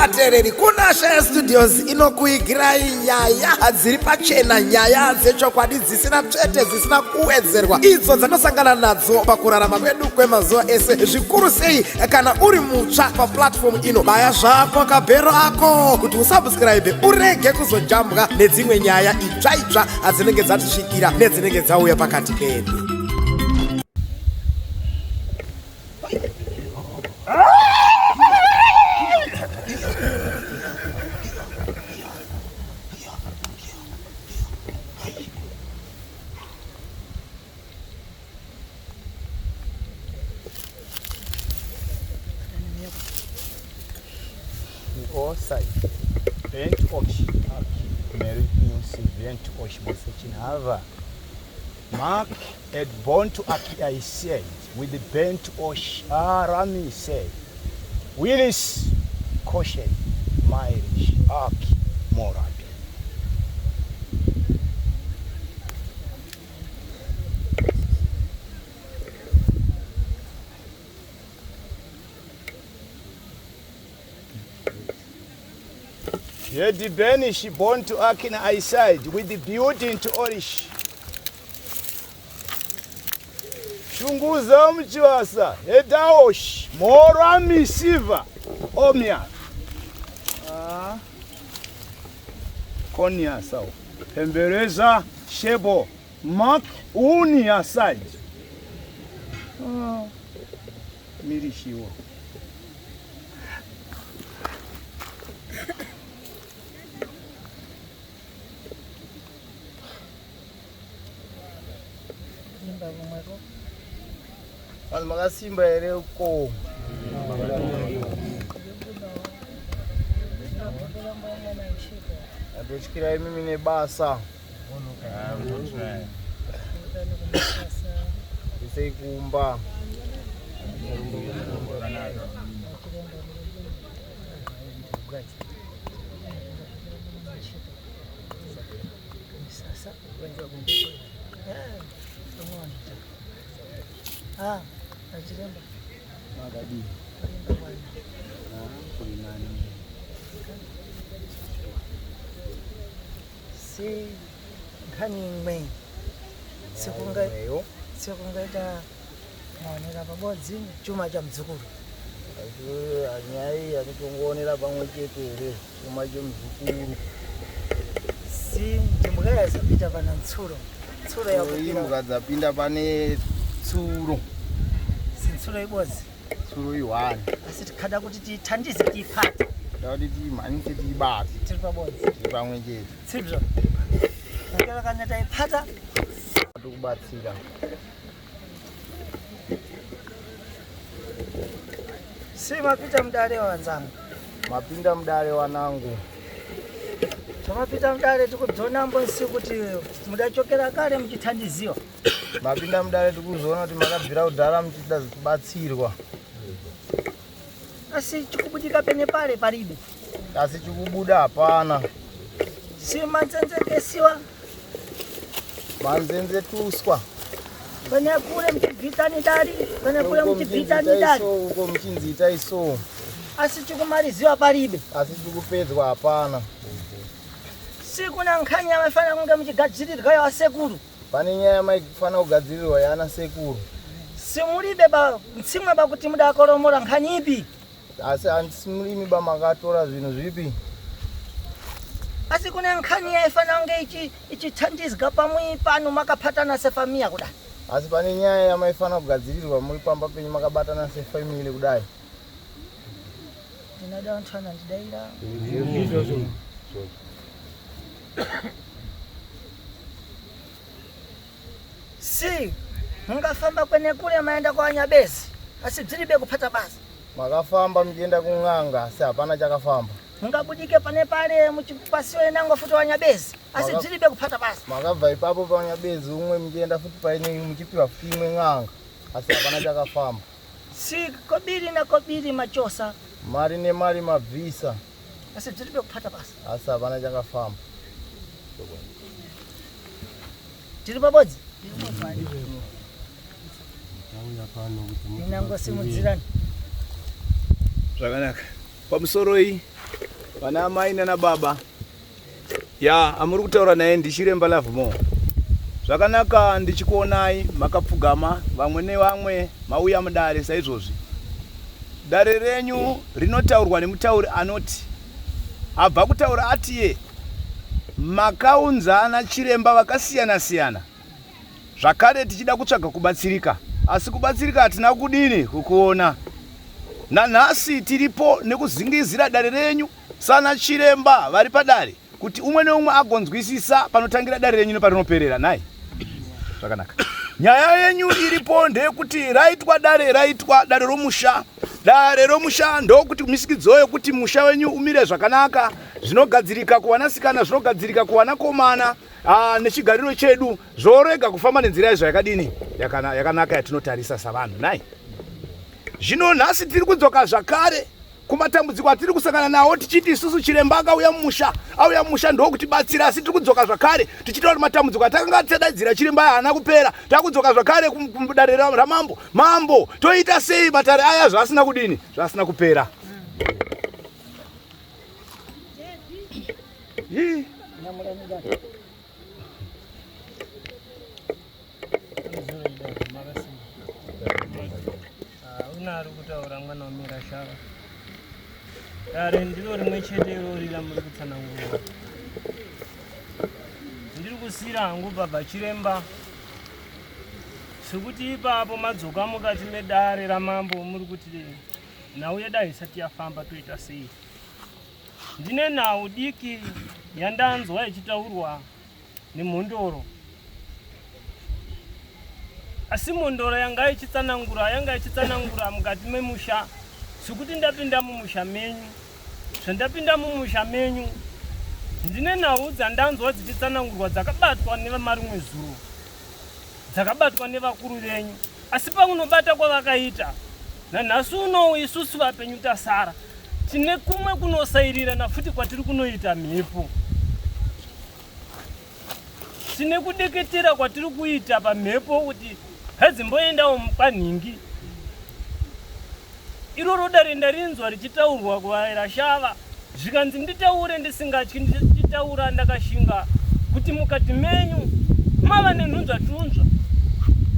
vateereri kuna Shaya Studios inokuigirai nyaya dziri pachena, nyaya dzechokwadi dzisina tsvete, dzisina kuwedzerwa, idzo dzanosangana nadzo pakurarama kwedu kwemazuva ese. Zvikuru sei kana uri mutsva paplatform ino, baya zvako kabhero ako kuti usubscribe urege kuzojambwa nedzimwe nyaya itsva itsva dzinenge dzatisvikira nedzinenge dzauya pakati pedu. Osai vent osh Mary News vent osh Bosechinava Mark had born to Aki, I said with the bent osh Rami said Willis Koshen Myrish Aki Morad Yedi Benish born to Akina I side with the building to Orish. Shunguza mchiwasa Edaosh Morami Siva Omia Konya sao Pembereza Shebo Mark Unia side Mirishiwo Simba ere uko Adochikira mimi ne basa Isei kumba Magadi. Si Gunning May. Sekungaita maonera pabodzi chuma cha mdzukuru. Anyai akutongoonera pamwe chete ere chuma cha mdzukuru. Si ndimukaya zapita pana ntsuro. Ntsuro yakupira. Mukadzapinda pane tsuro. Ntsuro ibodzi. Tsuro iwani. Asi tikada kuti tithandize tiipata. Dawudi timhanike tiibati. Tiri pabodzi. Tiri pamwe chete. Sibyo. Nakala kana taipata kubatsira. Si mapita mdale wanzangu. Mapinda mdale wanangu. Tomapita mdale tikudzona mbonsi kuti mudachokera kale mchithandiziwa. Mapinda mdale tikuzoona kuti makabvira kudhara mchida kubatsirwa. Asi chikubudika pene pale palibe. Asi chikubuda hapana. Si manzenzekesiwa. Manzenze tuswa. Pane kule mchibvitani dali, pane kule mchibvitani dali. Uko mchinzita iso. Asi chikumaliziwa palibe. Asi chikupedzwa hapana. Si kuna nkhani yamafana kunge mchigadzirirwa ya sekuru. Pane nyaya maifana kugadzirirwa yana sekuru. Si mulibe ba mtsimwe bakuti mudakolomora nkhani ipi. Asi ansimulimi ba makatora zvinhu zvipi. Asi kuna nkhani yaifana kunge ichithandizwa pamwe pano makaphatana sefamia kudai. Asi pane nyaya yamaifana kugadzirirwa muri pamba penyu makabatana sefamily kudai. Ndinada ntwana ndidaira. Si mungafamba kwene kule maenda kwa Nyabezi. Asi dzilibe kuphata basi. Makafamba mkienda kung'anga asi hapana chakafamba. Mungabudike pane pale muchipasiwe nango futi wa Nyabezi. Asi dzilibe kuphata basi. Makabva ipapo pa Nyabezi umwe mkienda futi paine muchipiwa futi imwe ng'anga asi hapana chakafamba. Si kobiri na kobiri machosa. Mari nemari mabvisa. Asi dzilibe kuphata basi. Asi hapana chakafamba. Tiri pabodzi? Ninango simudzirani. Zvakanaka. Pamusoro iyi Vana mai nana baba. Ya, amuri kutaura naye ndichiremba Lavmo. Zvakanaka ndichikuonai makapfugama vamwe nevamwe mauya mudare saizvozvi. Dare renyu rinotaurwa nemutauri anoti abva kutaura atiye makaunzana chiremba vakasiyana siyana. Zvakare tichida kutsvaga kubatsirika. Asi kubatsirika hatina kudini kukuona. Nanhasi tiripo nekuzingizira dare renyu sana chiremba vari padare kuti umwe neumwe agonzwisisa panotangira dare renyu neparinoperera nai. Zvakanaka. Nyaya yenyu iripo ndeyekuti raitwa dare romusha. Dare romusha ndokuti misikidzo yokuti musha wenyu umire zvakanaka, zvinogadzirika kuvanasikana, zvinogadzirika kuvanakomana, nechigariro chedu zvorega kufamba nenzira izvo yakadini yakanaka yatinotarisa savanhu nai. Zvino nhasi tiri kudzoka zvakare kumatambudziko atiri kusangana nawo tichiti isusu chiremba auya mumusha ndokutibatsira, asi tiri kudzoka zvakare tichitaura kuti matambudziko atakanga tadaidzira chiremba haana kupera. Takudzoka zvakare kudare ramambo. Mambo toita sei matare aya zvasina kudini zvasina kupera. Unari kutaura mwana wamira shava. Dare ndiro rimwe chete irori ramuri kutsanangura. Ndiri kusira hangu baba chiremba sekuti ipapo madzoka mukati medare ramambo muri kuti nhau yedu haisati yafamba toita sei. Ndine nhau diki yandanzwa ichitaurwa nemhondoro. Asi mondoro yanga ichitsanangura mukati memusha sekuti ndapinda mumusha menyu. Zvandapinda mumusha menyu ndine nhau dzandanzwa dzichitsanangurwa dzakabatwa nevamarimwe zuro, dzakabatwa nevakuru venyu. Asi pakunobata kwavakaita nanhasi unowu isusu vapenyu tasara tine kumwe kunosairirana futi kwatiri kunoita mhepo. Tine kudeketera kwatiri kuita pamhepo kuti hadzimboendawo kwanhingi. Iroro dare ndarinzwa richitaurwa kuvaira shava, zvikanzi nditaure ndisingatyi ndichitaura ndakashinga kuti mukati menyu mava nenhunzva tunzva,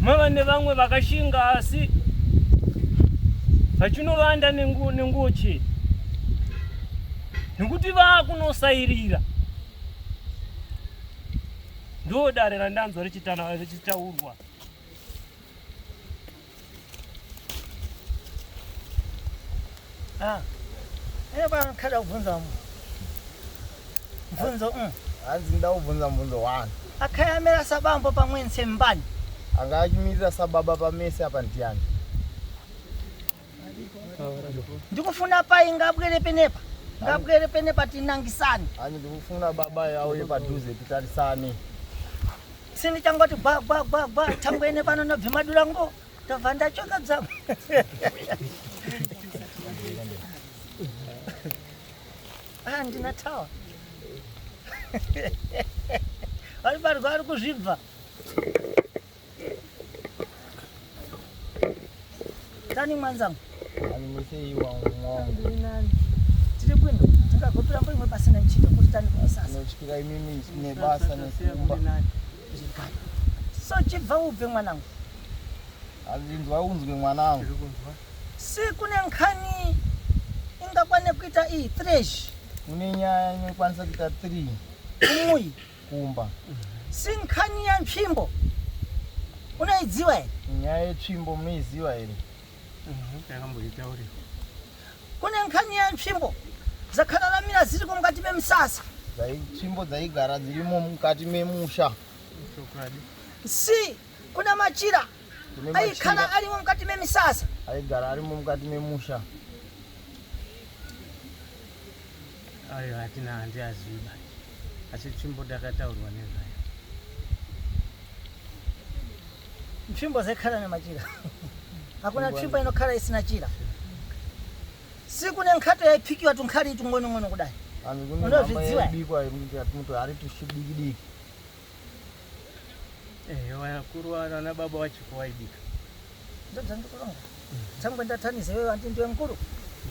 mava nevamwe vakashinga asi vachinovanda nenguo chete nekuti vakunosairira. Ndo dare randanzwa richitaurwa. Eba kada kubvunza mvunzo hanzi nda kubvunza mvunzo wani. Akayamira sabambo pamweni sembani. Anga achimirira sababa pamese apa ndiani? Ndikufuna pai ngabwere penepa. Ngabwere penepa tinangisani. Ani ndikufuna baba auye padhuze titarisane. Sini changoti gwa tambwene pano nobve madura ngo. Tobva ndachoka dzangu. Ndina tawa. Vari kuzvibva. Tani mwanzangu. Ani museiwa mwangu. Tiri kwino. Tingagopera mbo imwe pasina nchito kuti tani kusasa. Nochikira imimi nebasa nesimba. So chibva ubve mwanangu. Azinzwa unzwe mwanangu. Si kune nkhani ingakwane kuita iyi thresh. Kune nyaya inokwanisa kuita 3 Umuyi kumba. Si nkhani ya ntsvimbo. Unaidziwa here? Nyaya yetsvimbo muiziva here? Kune nkhani ya ntsvimbo dzakararamira dziri mukati memusasa. Ntsvimbo dzaigara dzirimo mukati memusha. Si kuna machira aikhala arimo mukati memisasa. Aigara arimo mukati memusha. Ayo hatina handiaziva. Asi ntsvimbo dakataurwa nezvayo. Ntsvimbo dzekhala nemachira. Hakuna ntsvimbo inokhala isina chira. Si kune nkhato yaipikiwa tunkhali tung'ono kudai. Ani kune mama yaibikwa muntu ari tushibikidiki. Vakuru vana baba vachiko vaibika. Ndodzandikulonga. Changwe ndataniza wewe andi ndiwe mkuru.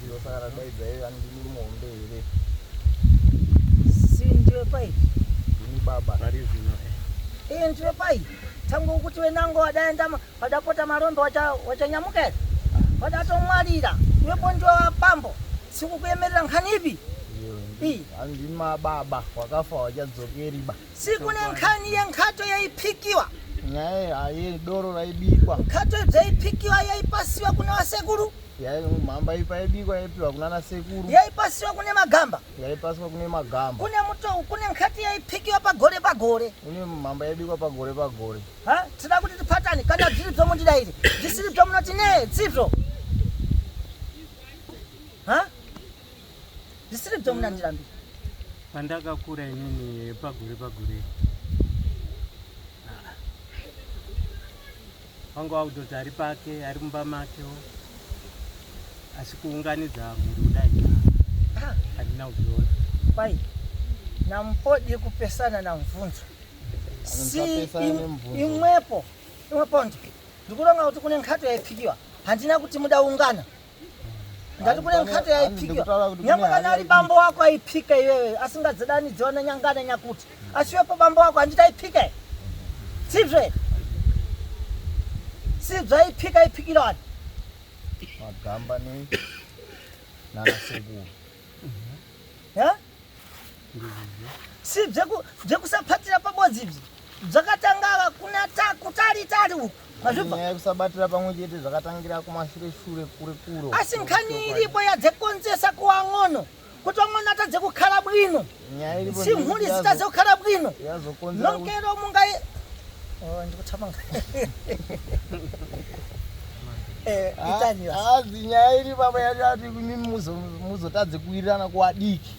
Ndiyo saka radaidza iye ani ndiri muhombe here. ari zvino ndiwe pai tangu ukuthi wenango wadaenda wadapota marombe wachanyamukela wadatomwalira iwepo ndiwe wapambo sikukuyemerera nkhani ipi andima baba wakafa wachadzokeriba sikune nkhani yenkhato yaipikiwa nyaye aye doro raibikwa nkhato dzaipikiwa yaipasiwa kuna wasekuru mhamba ipaibikwa yaipiwa kuna nasekuru yaipasiwa kune magamba yaipaswa kune magamba kune mutou kune nkhati yaipikiwa pagore pagore kune mhamba yaibikwa pagore pagore tida kuti tipatani kana zviri bzomundidairi zvisiri bzomunoti ne dzivyo zvisiri bzomunandirambi pandakakura inini pagore wanga wautoti ari pake ari mumba makewo asi kuunganidza mhuri kudai handina kuzviona pai nampodi kupesana na mvunzo imwepo ndikuronga kuti kune nkhato yaipikiwa handina kuti mudaungana ndati kune nkhato yaipikiwa nyangwe kana ari bambo wako aipika iwewe asingadzidanidziwana nyangana nyakuti asiwepo bambo wako handitaipika sibve aipika aipikira wani magamba ni nanasekuru si bzekusaphatira pabodzi ibzi dzakatanga kuna kutali uku nyaya kusabatira pamwe chete zvakatangira kumashure kure asi nkhani iripo yadzekonzesa kuwang'ono kuti wang'ono atadze kukhala bwino si mhuri zitadze kukhala bwino nonkero mungai ndikuthamanga azi nyaya iri baba yati muzotadze kuwirirana kuadiki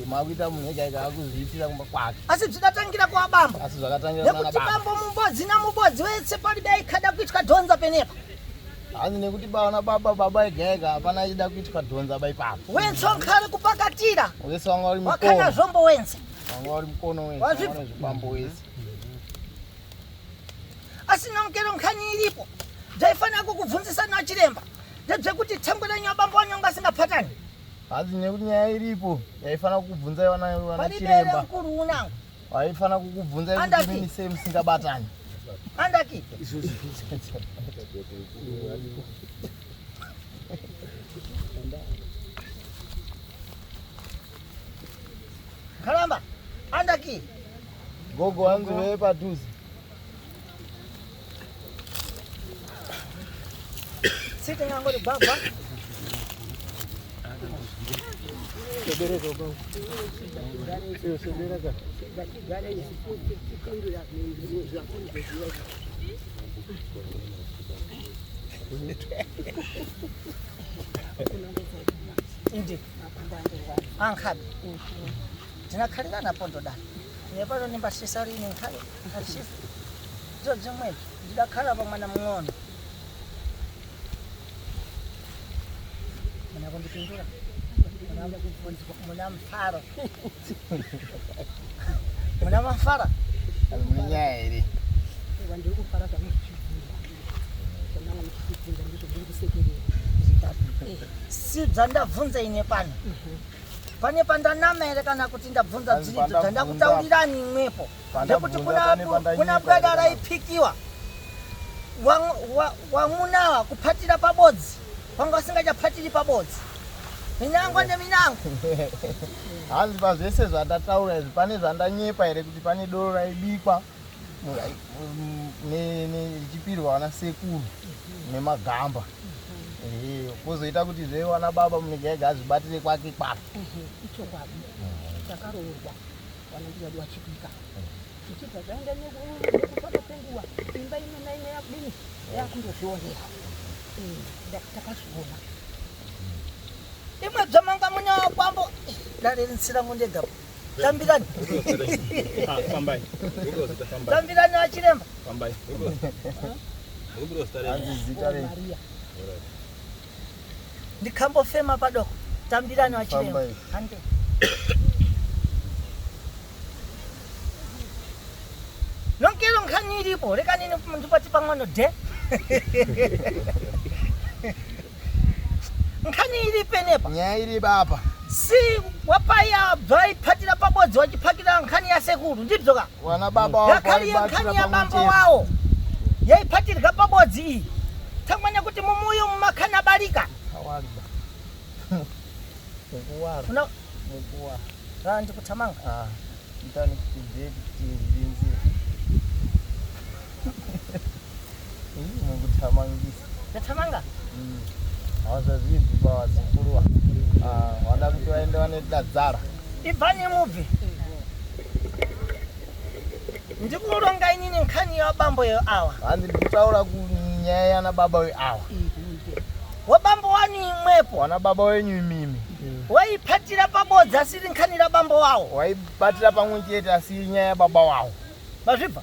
makuita munhu ega akuzviitira kumba kwake asi zvidatangira kuabamba asi zvakatangira nekuti bambo mubodzi namubodzi wese palibe aikada kuitwa dhonza penepa hanzi nekuti baba ega hapana achida kuitwa dhonza baipapo wense wankhale kupakatira wese wanga uri wakana zvombo wense wanga uri mukono wese zvibambo wese asi nonkero nkhani iripo dzaifanira kukubvunzisana chiremba ndedzekuti thembo lenyu abambo wanyu ngasingaphatani hanzi nekuti nyaya iripo yaifana kukubvunza wana chiremba mkuru unangu waifana kukubvunza kuti mimi sei musingabatani andaki karamba andaki gogo wanzi wewe padhuze siti ngangori baba indi ankhabi ndinakhalirana pondo dani nepano nimbasisarini nkhale asifu dzomwedzo ndidakhala pamwana mng'ono munakundipindura muna mfaro muna mafara mune nyaya iri si dzandabvunza ine pano pane pandanama here kana kuti ndabvunza dziridzo dzandakutaurirani imwepo ndekuti kuna bwada raipikiwa wamunawa kuphatira pabodzi wanga usingachaphatiri pabodzi minango neminango hanzi pazvese zvandataura izvi pane zvandanyepa here kuti pane doro raibikwa richipirwa vana sekuru nemagamba kuzoita kuti zvewana baba munenge ega azvibatire kwake kwake ichokwadi takaroorwa vanondiwadi wachipika tichibva zvaenda nekufaka kwenguva imba ino naine yakudini yakundozvionera takazviona imwe dzamanga munya wakwambo dareritsira ngondegapo tambirani tambirani wachiremba ndikambofema padoko tambirani wachiremba hande nonkero nkhani iripo rekanini ndipati pang'ono de nkhani iri penepa nyaya iri bapa si wapaya bvaiphatira pabodzi wachiphakira nkhani yasekuru mkulu ndidzoka wana baba wako yakali yankani ya bambo wao yaiphatirika pabodzi iyi tangwanya kuti mumuyo mumakhana balika awaliba ukuwara ukuwara randi kuthamanga mtani kutibvinzira mukuthamangisa yathamanga awazvazvidzi bawazikuluwa wada kuti vaende vanedadzara ibvani mubve ndikuronga inini nkhani ya bambo awa hanzi ndikutaura kunyaya yana baba weawa wabambo wani imwepo wana baba wenyu imimi waiphatira pabodzi asiri nkhani la bambo wawo waibatira pamwe chete asiri nyaya baba wawo mazvibva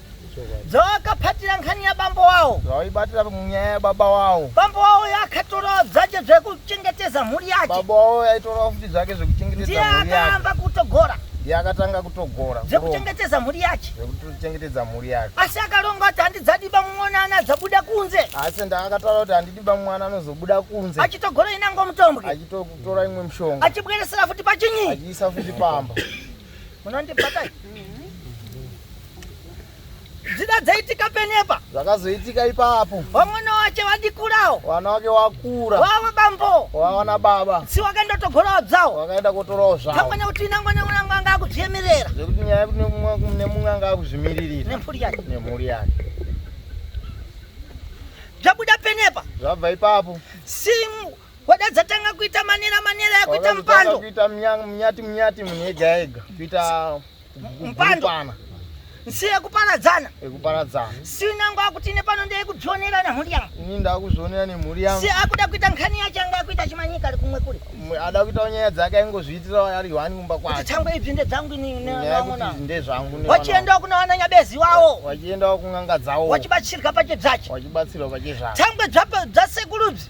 dzawakaphatira nkhani ya bambo wawo zvawaibatira munyaya yababa wawo bambo wawo yakatorawo dzache zvekuchengetedza mhuri yake baba wawo yaitorawo futi zvake zvekuchengetedza ndiye mhuri yake akaamba kutogora ndiye akatanga kutogora zvekuchengetedza mhuri yake zvekuchengetedza mhuri yake asi akaronga kuti handidzadiba mumwanana dzabuda kunze asi ndaakataura kuti handidiba mwana anozobuda kunze achitogora inango mutombwe achitotora imwe mushonga achibweresera futi pachinyi achiisa futi pamba munondibvatai dzida dzaitika penepa zvakazoitika ipapo wamwana wache vadikurawo wana wake wakura wawa bambo wawana baba si wakaendotogorawo dzawo wakaenda kutorawo zvavo tangwanya kuti inangwanyangu anga akuzviemerera zvekuti nyaya yekuti nemumwe anga akuzvimiririra nemhuri yake nemhuri yake zvabuda penepa zvabva ipapo simu wadadzatanga kuita manera yekuita mpando kuita munyati munhu ega ega kuita mpando nsiye kuparadzana ekuparadzana sinango akuti nepano ndeyekudzionera nemhuri yangu ini ndakuzvionera nemhuri yangu si akuda kuita nkhani yache anga akuita chimanyika ari kumwe kuri ada kuitawo nyaya dzake aingozviitira ari hwani kumba kwake kuti thangwe ibvi ndedzangu kuti ndezvangu wachiendawo kuna wana nyabezi wawo wachiendawo kun'anga dzawo wachibatsirika pache dzache wachibatsirwa pache zvake thangwe dzasekurubzi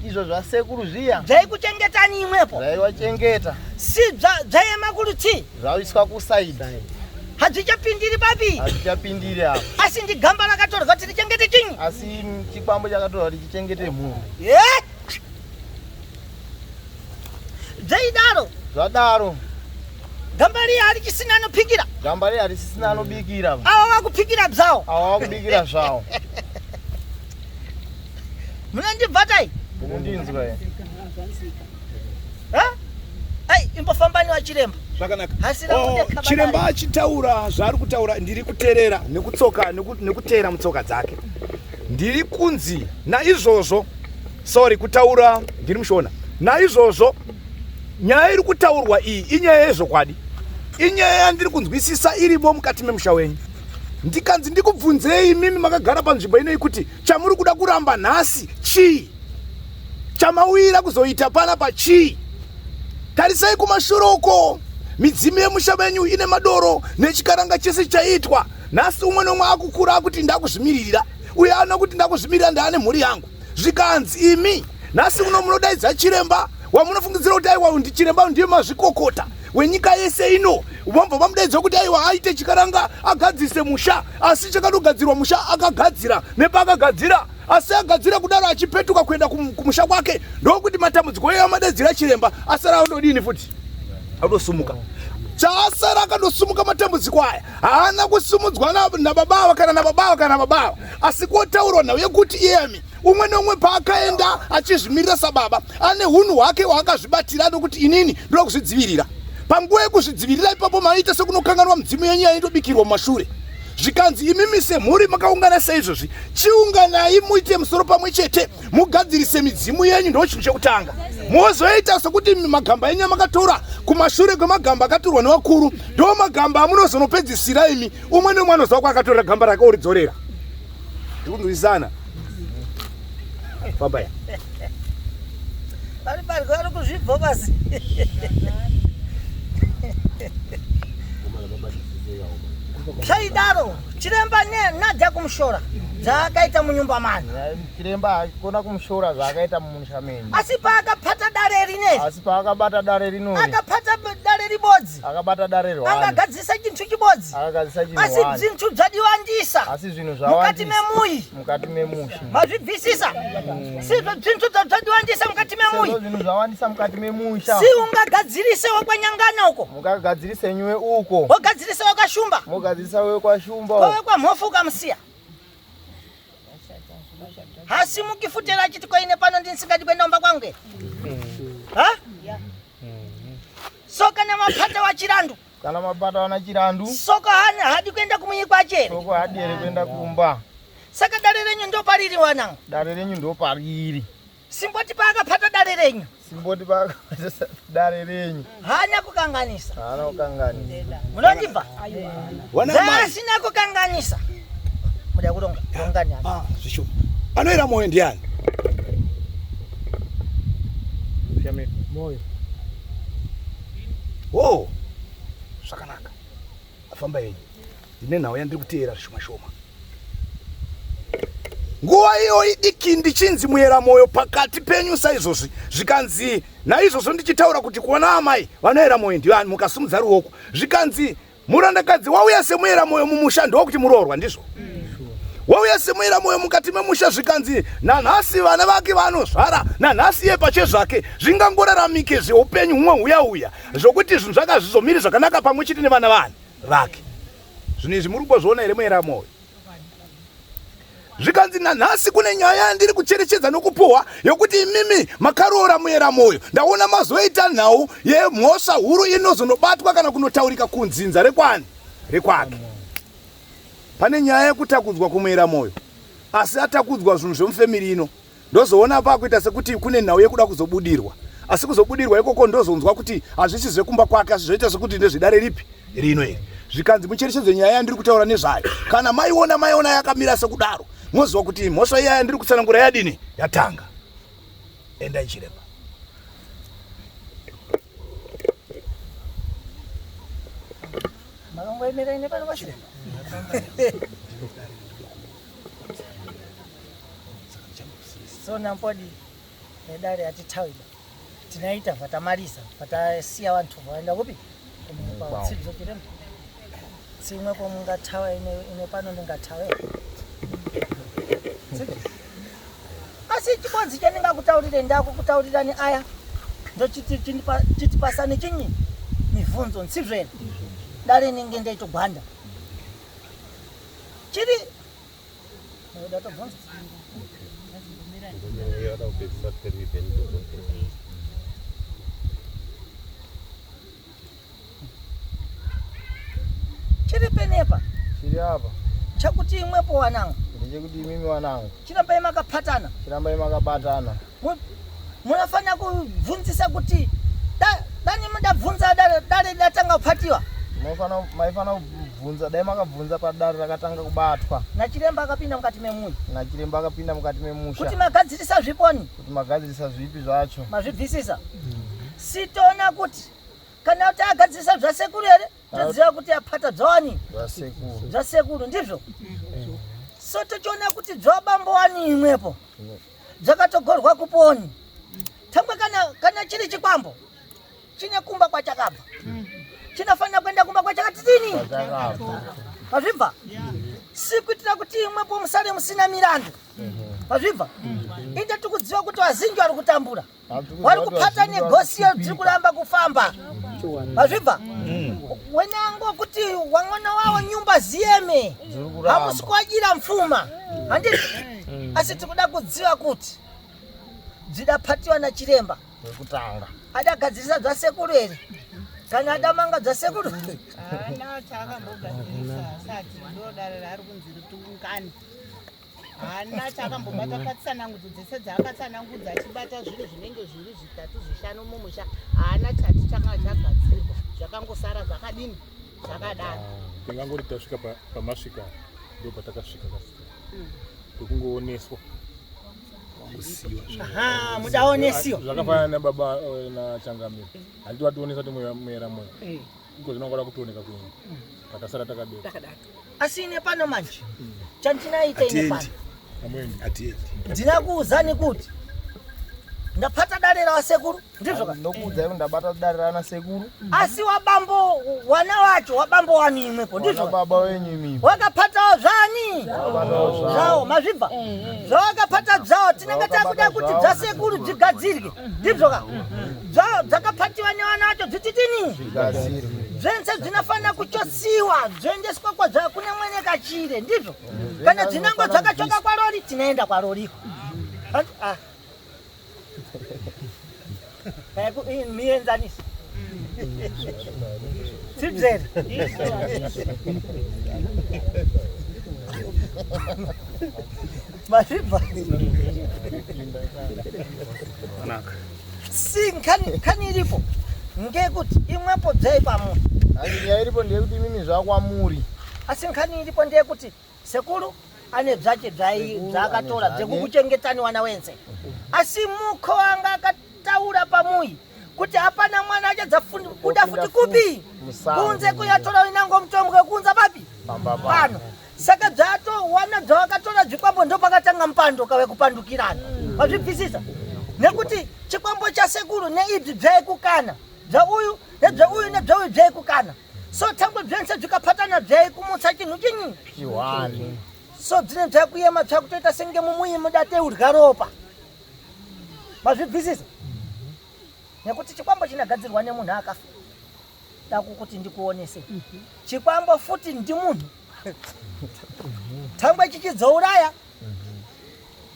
izvo zvasekuru zviya dzaikuchengetani imwepo zvaiwachengeta si dzaiema kurutsi zvaiswa kusaidha hadzichapindiri papi hadzichapindiri apo asi ndigamba rakatorwa kuti richengete chinyi asi chikwambo chakatorwa kuti chichengete mhuri dzaidaro zvadaro gamba riya harichisina anopikira gamba riya harisisina anobikira ava vakupikira bzawo ava vakubikira zvawo munondibvatai mundinzwa ai imbofambaniwa chiremba zvakanaka Hasina chiremba achitaura zvaari kutaura ndiri kuteerera nekutsoka nekuteera mutsoka dzake ndiri kunzi naizvozvo sorry kutaura ndiri mushona naizvozvo nyaya iri kutaurwa iyi inyaya yezvokwadi inyaya yandiri kunzwisisa iripo mukati memusha wenyu ndikanzi ndikubvunzei imimi makagara panzvimbo inei kuti chamuri kuda kuramba nhasi chii chamawira kuzoita pana pachii tarisai kumashure uko midzimu yemusha wenyu ine madoro nechikaranga chese chaitwa nhasi umwe nomwe akukura akuti ndakuzvimiririra uye ana kuti ndakuzvimirira ndaane mhuri yangu zvikanzi imi nhasi uno munodaidza chiremba wamunofungidzira kuti aiwa ndichiremba ndiye mazvikokota wenyika yese ino vambva vamudaidzwa kuti aiwa aite chikaranga agadzise musha asi chakatogadzirwa musha akagadzira nepaakagadzira asi agadzira kudaro achipetuka kuenda kumusha kwake ndokuti matambudziko iye amadaidzira chiremba asara andodini futi andosumuka chaasara akandosumuka matambudziko aya haana kusumudzwa nababava kana nababava kana nababava asi kotaurwa nhau yekuti iyemi umwe neumwe paakaenda achizvimirira sababa ane hunhu hwake hwaakazvibatira nokuti inini ndoda kuzvidzivirira panguva yekuzvidzivirira ipapo maita sekunokanganwa midzimu yenyu yaindobikirwa mumashure zvikanzi imimi semhuri makaungana saizvozvi chiunganai muite musoro pamwe chete mugadzirise midzimu yenyu ndo chinhu chekutanga mozoita sokuti magamba enyu makatora kumashure kwemagamba akatorwa nevakuru ndo magamba amunozonopedzisira imi umwe nemwe anoziva kwaakatorera gamba rake oridzorera ndikunzwisana fambaya vari vari kuzvibva basi zvaidaro chiremba nadya kumushora dzakaita munyumba mani. Chiremba akona kumshora zvakaita mumusha menyu. Asi paakapata dare rineri. Asi paakabata dare rinori. Akapata dare ribodzi. Akabata dare rwani. Akagadzisa chintu chibodzi. Akagadzisa chintu asi zvintu zvadiwandisa. Asi zvinhu zvawandisa. Mukati memusha. Mazvibvisisa. Sivyo zvintu zvadiwandisa mukati memusha. Sivyo zvinhu zvawandisa mukati memusha. Si ungagadzirise wakwanyangana uko. Mukagadzirise nyuwe uko. Wogadzirise wakashumba. Mogadzisa wewe kwashumba. Wewe kwa mhofu ukamsiya. Hasi mukifutira chitiko ine pano ndisingadi kwenda umba kwangu. Ha? Soka na mapata wa chirandu. Kana mapata wana chirandu. Soka hadi kwenda kumuyikwa achere. Soka hadi ere kwenda kumba. Saka dare renyu ndo pariri wanangu. Dare renyu ndo pariri. Simboti paakapata dare renyu. Simboti paakapata dare renyu. Hana kukanganisa. Hana kukanganisa. Munondibva? Wanamai. Sina kukanganisa. Muda kulonga. Longani apa. Zvishoma. Anoera moyo ndiani? Moyo. Oh. Zvakanaka. Afamba yenyu. Ndine nhau yandiri kuteera zvishoma shoma. Nguva iyo idiki ndichinzi muera moyo pakati penyu saizvozvi zvikanzi naizvozvo ndichitaura kuti kuona amai vanoera moyo ndivani mukasimudza ruoko zvikanzi murandakadzi wauya semuera moyo mumusha ndokuti muroorwa ndizvo. Wauya semuera moyo mukati memusha zvikanzi nanhasi vana vake vanozvara nanhasi iye pache zvake zvingangoraramike zveupenyu humwe huya zvokuti zvinhu zvakazvizomiri zvakanaka pamwe chete nevana vanhu vake. Zvinhu izvi muri kuzviona here muera moyo? Zvikanzi nanhasi kune nyaya yandiri kucherechedza nokupuhwa yokuti imimi makaroora muera moyo. Ndaona mazoita nhau yemhosva huru inozonobatwa kana kunotaurika kunzinza rekwani rekwake. Pane nyaya yekutakudzwa kumuera moyo. Asi atakudzwa zvinhu zvemufemiri ino. Ndozoona pakuita sekuti kune nhau yekuda kuzobudirwa. Asi kuzobudirwa ikoko ndozonzwa kuti hazvisi zvekumba kwake asi zvoita sekuti ndezvidare ripi rino iri. Zvikanzi mucherechedze nyaya yandiri kutaura nezvayo. Kana maiona yakamira sekudaro. Moziva kuti mhosva iya yandiri kutsanangura yadini yatanga. Endai chiremba. Makamboemera ine pano pachiremba. So nampodi nedare atitawida. Tinaita vatamarisa, vatasiya vantu vaenda kupi? Kumba tsidzo chiremba. Simwe kwa mungatawa ine pano ndingatawe. Asi chibodzi chandingakutaurire ndakukutaurirani aya ndochiti chitipasane chinyi mibvunzo nsizveni dare ninge ndaitogwanda chiri ndatobvunza chiri penepa chiri apa chakuti imwepo wanangu ndechekuti imimi wanangu chiramba imakapatana chiramba imakapatana munafana kubvunzisa kuti dani mudabvunza dare datanga kupatiwa maifana kubvunza dai makabvunza padare rakatanga kubatwa nachiremba akapinda mukati memuyi nachiremba akapinda mukati memusha kuti magadzirisa zviponi kuti magadzirisa zvipi zvacho mazvibvisisa sitoona kuti kana kuti agadzirisa zvasekuru here toziva kuti apata dzawani zvasekuru ndizvo so tochiona kuti dzawabambowani imwepo dzakatogorwa kuponi tangwe kana chiri chikwambo chine kumba kwachakabva chinofanira kuenda kumba kwachakatitini pazvibva sikuitira kuti imwepo musare musina mirandu pazvibva inde tikudziva kuti vazhinji vari kutambura vari kupata negosiyo dziri kuramba kufamba pazvibva wenango kuti wang'ona wavo nyumba ziyeme hamusi kuadyira mfuma handiti asi tikuda kudziva kuti dzidapatiwa nachiremba wekutanga adagadzirisa zvasekuru here kana adamanga zvasekuru haana chaakambogadzirisa asati ndodare raari kunzi ritungane haana chaakambobata patsanangudzo dzese dzaakatsanangudza achibata zvinhu zvinenge zviri 3 5 mumusha haana chati changa chagadzirwa zvakangosara zvakadini zvakadaro tingangori tasvika pamasvika ndopatakasvika tokungooneswa mudaonesiwa zvakafanana nababa nachangamiro handiti wationesa kuti muera moyo iko zvinongora kutooneka kuno takasara takadeka asi ine pano manje chandinaita ine pano amweni atieti ndinakuuzani kuti ndapata dare la sekuru ndizvo ndokuudza kuti ndabata dare rana sekuru asi wabambo wana wacho wabambo wanu imwepo ndizvo baba wenyu mimi wakapatawo zvani zvawo mazvibva zvawakapata bzawo tinenge takuda kuti bza sekuru dzigadzirwe ndizvo ka dzakapatiwa newana wacho dzititini zvense dzinofanira kuchosiwa zvoendeswa kune mwene kachire ndizvo kana dzinango dzakachoka kwarori tinoenda kwaroriko mienzanisi sibzere mazvibva si nkhani iripo ngekuti imwepo dzai pamunhu nyaya iripo ndeyekuti mimi zvakwamuri asi nkhani iripo ndeyekuti sekuru ane bzake dzaakatora dzekukuchengetani wana wense asi mukho wanga akataura pamuyi kuti hapana mwana achadzakuda futi kupi kunze kuyatora inango mutombwe kunza papi pano saka wana dzawakatora zvikwambo ndo pakatanga mpando kawe kupandukirana wazvibvisisa nekuti chikwambo cha sekuru neibvi bvaikukana bzauyu nebzauyu nebzauyu bvaikukana so thangwe bzense bzikapatana bvaikumutsa chinhu chinyi chiwani so dzine bzakuyema bzakutoita senge mumuyi mudate urya ropa mazvibvisisa nekuti chikwambo chinagadzirwa nemunhu akafa dakukuti ndikuonese chikwambo futi ndi munhu thangwe chichidzouraya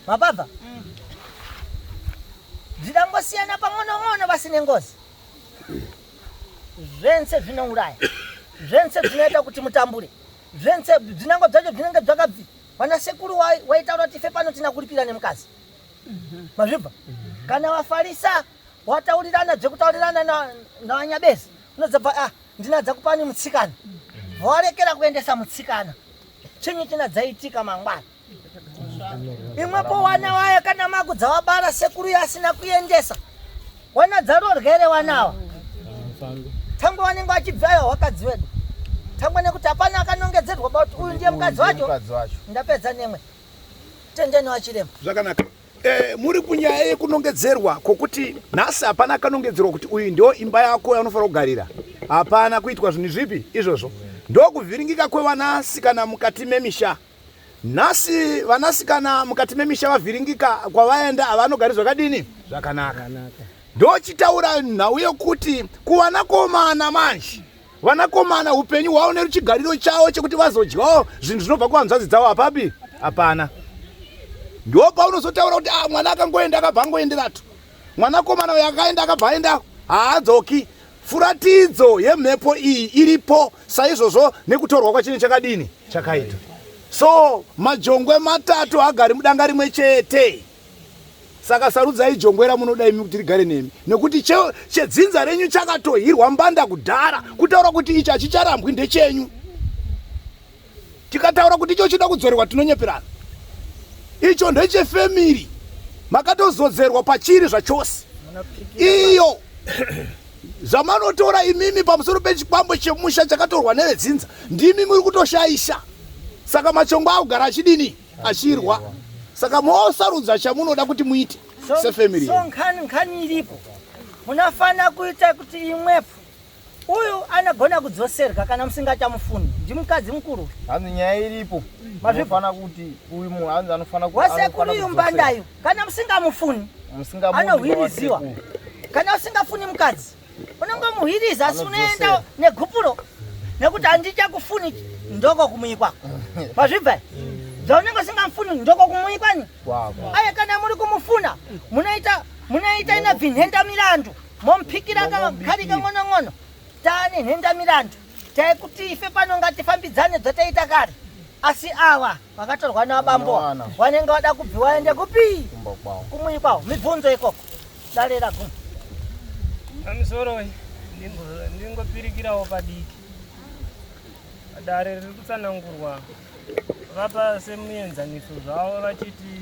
mababva zvidangosiyana pang'ono-ng'ono vasine ngozi zvense zvinouraya zvense zvinoita kuti mutambure zvense dzinango dzacho dzinenge dzakabvi vana sekuru waitaura kuti ife pano tina kuripira nemukazi mazvibva kana wafarisa wataurirana dzekutaurirana navanyabezi unozabva ndinadza kupani mutsikana vawarekera kuendesa mutsikana chinyi chinadzaitika mangwana imwepo wana waya kana magu dzawabara sekuru yasina kuendesa wana dzarorgere wanawa thangwe wanenge achibvayo wakadzi wedu thangwe nekuti hapana akanongedzerwa kuti uyu ndiye mukadzi wacho ndapedza nemwe tendeni wachirema zvakanaka muri kunyaya yekunongedzerwa kwokuti nhasi hapana akanongedzerwa kuti uyu ndio imba yako yaunofanira kugarira hapana kuitwa zvinhu zvipi izvozvo ndokuvhiringika kwevanasikana mukati memisha nhasi vanasikana mukati memisha vavhiringika kwavaenda havanogari zvakadini zvakanaka ndochitaura nhau yekuti kuvanakomana manje vanakomana upenyu hwavo neruchigariro chavo chekuti vazodyawo zvinhu zvinobva kuhanzvadzi dzavo hapapi hapana ndo paunozotaura kuti mwana akangoenda akabva angoenderatu mwanakomana uyo akaenda akabva aenda haadzoki furatidzo yemhepo iyi iripo saizvozvo nekutorwa kwachinhu chakadini chakaita so majongwe matatu agari mudanga rimwe chete saka sarudzai jongwe ramunoda imi kuti rigare nemi nekuti chedzinza renyu chakatohirwa mbanda kudhara kutaura kuti ichi hachicharambwi ndechenyu tikataura kuti icho chida kudzorerwa tinonyeperana icho ndechefemiri makatozodzerwa pachiri zvachose iyo zvamanotora imimi pamusoro pechikwambo chemusha chakatorwa nevedzinza ndimi muri kutoshaisha saka machongwa akugara achidini achirwa saka mosarudza chamunoda kuti muite sefemiri so nkhani iripo munafana kuita kuti imwepo uyu anagona kudzoserwa kana musingachamufuni ndi mukadzi mukuru hanzi nyaya iripo mazvifana kuti uyu munhu hanzi anofana wasekuru uyu mbandayo kana musingamufuni anohwiriziwa kana usingafuni mukadzi unongomuhwiriza asi unoenda negupuro nekuti handichakufuni ndoko kumuyi kwako mazvibva dzaunenge usingamufuni ndoko kumuyi kwani aye kana muri kumufuna munaita ina bvinhenda milandu mompikira kari kang'ono-ng'ono taane nhenda milandu taikuti ife pano ngatifambidzane dzotaita kare asi ava vakatorwa navabambo vanenge vada kubvi vaende kupi kumuyi kwavo mibvunzo ikoko dare raguma pamusoroyi ndingopirikirawo padiki dare riri kutsanangurwa vapa semuenzaniso zvavo vachiti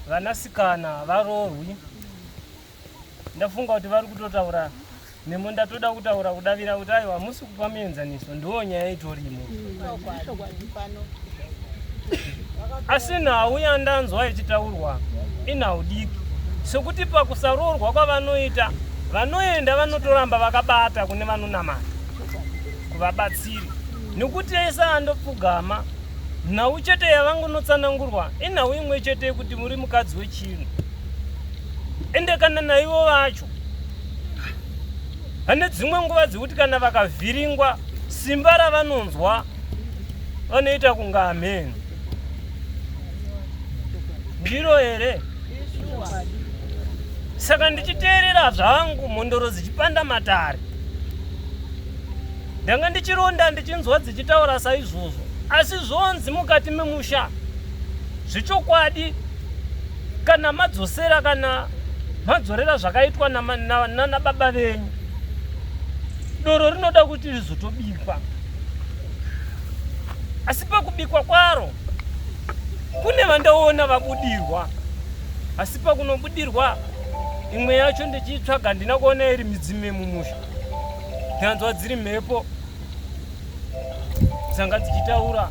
vanasikana varorwi ndafunga kuti vari kutotaura nemo ndatoda kutaura kudavira kuti aiwa hamusi kupa muenzaniso ndiwo nyaya itorimo. Asi nhau yandanzwa ichitaurwa inhau diki sekuti pakusaroorwa kwavanoita vanoenda vanotoramba vakabata kune vanonamata kuvabatsiri nekuti ese andopfugama. Nhau chete yavangonotsanangurwa inhau imwe chete yekuti muri mukadzi wechinhu, ende kana naivo vacho vane dzimwe nguva dzekuti kana vakavhiringwa simba ravanonzwa vanoita kunga ameni. Ndiro here saka ndichiteerera zvangu mhondoro dzichipanda matare ndanga ndichironda ndichinzwa dzichitaura saizvozvo, asi zvonzi mukati memusha zvichokwadi kana madzosera kana madzorera zvakaitwa nana baba venyu doro rinoda kuti rizotobikwa. Asi pakubikwa kwaro kune vandaona vabudirwa, asi pakunobudirwa imwe yacho ndichitsvaga ndina kuona iri midzime mumusha ndanzwa dziri mhepo dzanga dzichitaura.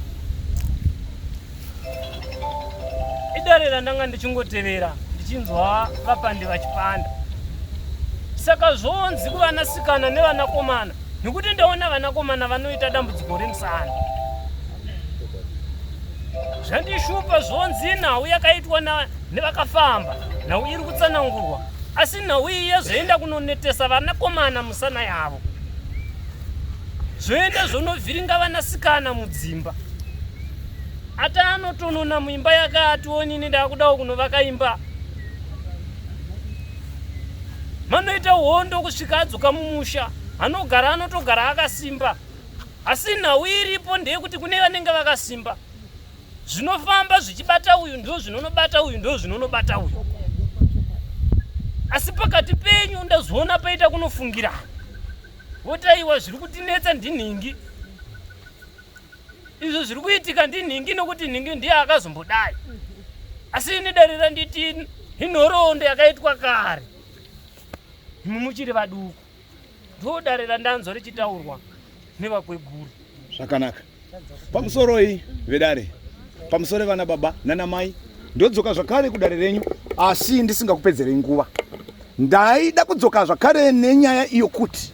Idare randanga ndichingotevera ndichinzwa vapandi vachipanda. Saka zvonzi kuvanasikana nevanakomana nekuti ndaona vanakomana vanoita dambudziko remusana. Zvandishupa zvonzi nhau yakaitwa nevakafamba, nhau iri kutsanangurwa, asi nhau iyi yazvoenda kunonetesa vanakomana musana yavo, zvoenda zvonovhiringa vanasikana mudzimba. Ata anotonona muimba yake ationi ndakudawo kunovaka imba. Manoita hondo kusvika adzoka mumusha, anogara anotogara akasimba, asi nhau iripo ndeyekuti kune vanenge vakasimba. Zvinofamba zvichibata uyu ndo zvinonobata uyu ndo zvinonobata uyu. Asi pakati penyu ndazoona paita kunofungira. Wotaiwa zviri kutinetsa ndinhingi. Izvo zviri kuitika ndinhingi nokuti nhingi ndiye akazombodai. Asi ini darira nditi inhoroondo yakaitwa kare. Imi muchiri vaduku. Ndo darira ndanzwa richitaurwa nevakweguru. Zvakanaka. Pamusoro iyi vedare. Pamusoro vana baba nana mai ndodzoka zvakare kudare renyu, asi ndisingakupedzerei nguva. Ndaida kudzoka zvakare nenyaya iyo kuti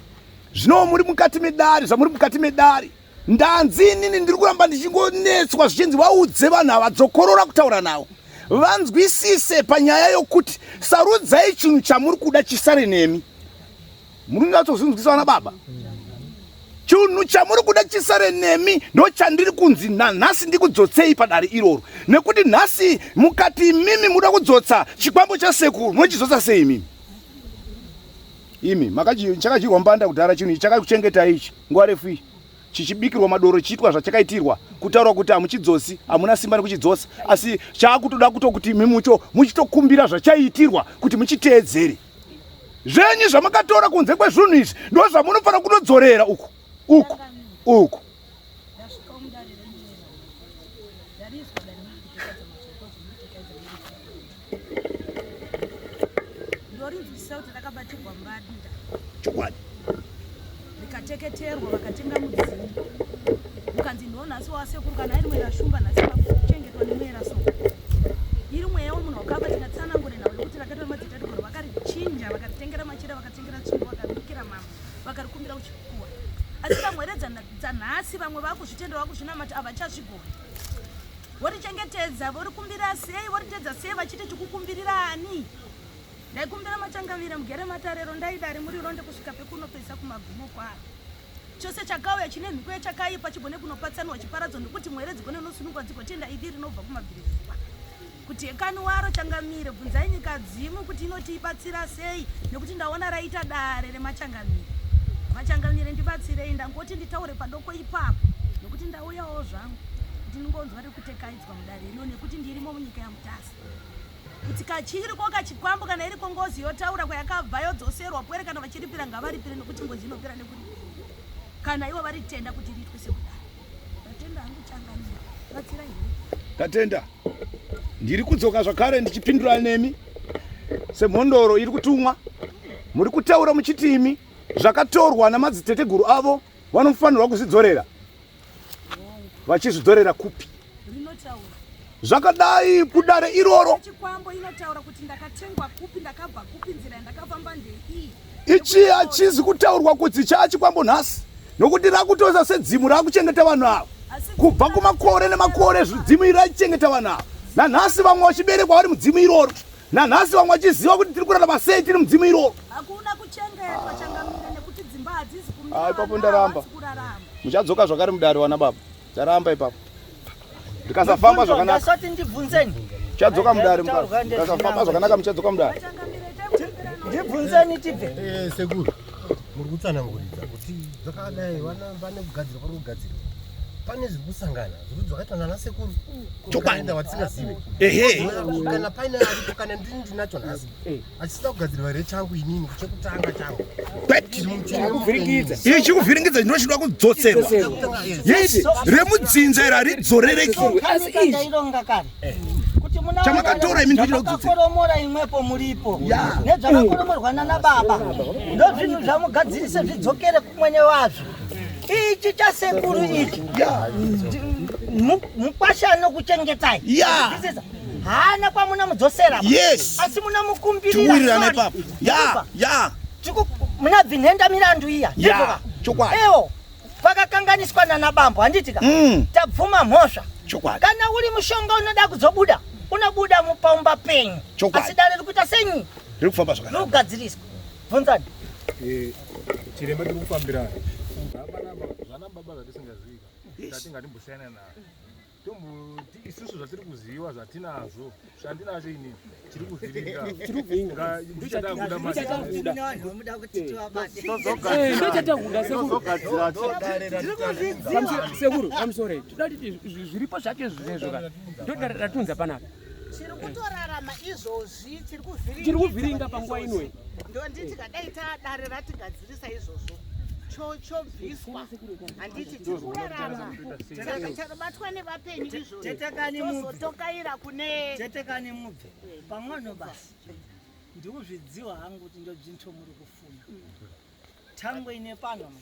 zvino muri mukati medare, zvamuri mukati medare ndanzini ndiri kuramba ndichingonetswa zvichinzi vaudze vanhu ava dzokorora kutaura navo, vanzwisise panyaya yokuti sarudzai chinhu chamuri kuda chisare nemi. Muri ngatozvinzwisa vana baba, chinhu chamuri kuda chisare nemi ndo chandiri kunzi nhasi ndikudzotsei padare iroro, nekuti nhasi mukati mimi muda kudzotsa chikwambo chasekuru munochidzotsa sei mimi? Imi chakachirwa mbanda kudhara chinhu ichi chakakuchengetai ichi nguva refu iyi chichibikirwa madoro chiitwa zvachakaitirwa kutaurwa kuti hamuchidzosi, hamuna simba nekuchidzosa, asi chaakutoda kutokuti imi mucho muchitokumbira zvachaitirwa kuti muchiteedzere. Zvenyu zvamakatora kunze kwezvinhu izvi ndo zvamunofanira kutodzorera uku. Chokwadi. Vikateketerwa vakatenga mudzimu. Ukanzi ndonhasi wasekuru kana iri mwera shumba nhasi vakuchengetwa nemwera so. Iri mweya wemunhu wakaba tikatsanangure nawo nekuti rakaita madzitateguru vakarichinja vakaritengera machira vakatengera tsvimbo vakarikira mama vakarikumbira kuchikuwa. Asi pamwere dzanhasi vamwe vakuzvitendera vakuzvinamata havachazvigoni. Vorichengetedza vorikumbira sei, voritedza sei vachiti chikukumbirani. Ndaikumbira machangamire mugere matarero ndaidare muri ronde kusvika pekunopesa kumagumo kwaro. Chose chakauya chine mhiko yachakaipa chigone kunopatsanwa chiparadzo nekuti mwere dzigone nosunungwa dzigotenda idi rinobva kumabhirizwa. Kuti ekani waro changamire bvunzai nyika dzimu kuti inotiibatsira sei nekuti ndaona raita dare remachangamire. Machangamire ndibatsirei ndangoti nditaure padoko ipapo nekuti ndauyawo zvangu kuti ndingonzwa rikutekaidzwa mudare rino nekuti ndirimo munyika yaMutasi. Kuti kachiriko kachikwambo kana iri kongozi yotaura kwayakabva yodzoserwa pwere kana vachiripira ngavaripire nekuti ngozi inopera nekuti kana ivo varitenda kuti riitwe sekudaro. Tatenda hangu changamire batsirai. Tatenda ndiri kudzoka zvakare ndichipindura nemi semhondoro iri kutumwa muri kutaura muchiti imi zvakatorwa namadziteteguru avo vanofanirwa kuzvidzorera. Vachizvidzorera kupi? Rinotaura. Zvakadai kudare iroro. Chikwambo inotaura kuti ndakatengwa kupi, ndakabva kupi, nzira yandakafamba ndeiyi. Ichi hachizi kutaurwa kuti chachikwambo nhasi. Nokuti rakutoza sedzimu rakuchengeta vanhu avo. Kubva kumakore nemakore dzimu iri rachichengeta vanhu avo. Nanhasi vamwe vachiberekwa vari mudzimu iroro. Nanhasi vamwe vachiziva kuti tiri kurarama sei tiri mudzimu iroro. Hakuna kuchengetwa changamire nekuti dzimba hadzizi kumira. Ipapo ndaramba. Muchadzoka zvakare mudare wana baba. Taramba ipapo. Ndikasafamba zvakanaka. Ndasati ndibvunzeni. Muchadzoka mudare mukati. Ndikasafamba zvakanaka muchadzoka mudare. Ndibvunzeni tibve. Sekuru. Muri kutsananguridza kuti zvakadai vana vane kugadzirwa pari kugadzirwa. Pane zviri kusangana zviri zvakaitwa nana sekuru chokwadi watisingazive. Kana paine aripo kana ndini ndinacho nhasi achisida kugadzirwa here changu inini chekutanga changu ichi kuvhiringidza ndinochida kudzotserwa yeti remudzinza ira ridzorereki ndaironga kare kuti muna chamakatora imi ndinoda kudzotserwa koromora imwepo muripo nezvakakoromorwa nana baba ndozvinhu zvamugadzirise zvidzokere kumwene wazvo. Ichi chasekuru ichi mukwashano kuchengetai hana kwamuna mudzosera asi muna mukumbirira muna bvinhenda mirandu iya ewo pakakanganiswa nana bambo handitika tabvuma mhosva kana uri mushonga unoda kuzobuda unobuda mupaumba penyu asi dare rikuita senyi riri kufamba zvakanaka rikugadziriswa. Bvunzani chiremba tiri kufambirana zvana baba zvatisingazivika zvatingatimbosiyana nazvo tombuti isusu zvatiri kuziva zvatinazvo zvandinacho inini chiri kuvhiringa ndichatakuda sekuru amsore tudati zviripo zvacho zvezvo kana ndoratunza panapa chiri kutorarama izvozvi chiri kuvhiringa panguva inoi ndonditi kadai tadare ratigadzirisa izvozvo chobviswa handiti tikurarama chakabatwa nevapenyu izvozotokaira kune tetekani mubve pamwono basi ndikuzvidziwa hangu kuti ndobzinto muri kufuna thangwe ine pano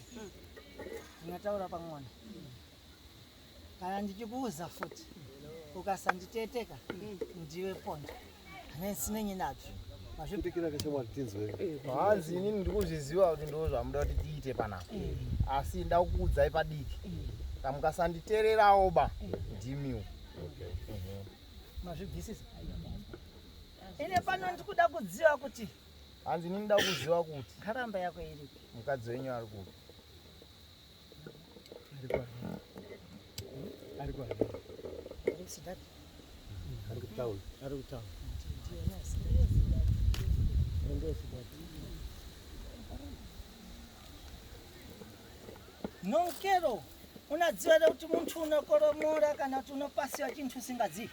ndinataura pamwono kana ndichikuuza futi ukasanditeteka ndiwe ponda hanesinenye nazvo hanzi inini ndikuzviziva kuti ndo zvamuda kuti tiite panapa asi ndakuudzai padiki kamukasanditererawo ba ndimiwo mazvibvisisa ine pano ndikuda kudziva kuti hanzi inini nda kuziva kuti nkaramba yako iri mukadzi wenyu ari kupi nonkero unadziva here kuti muntu unokoromora kana kuti unopasiwa chintu usingazivi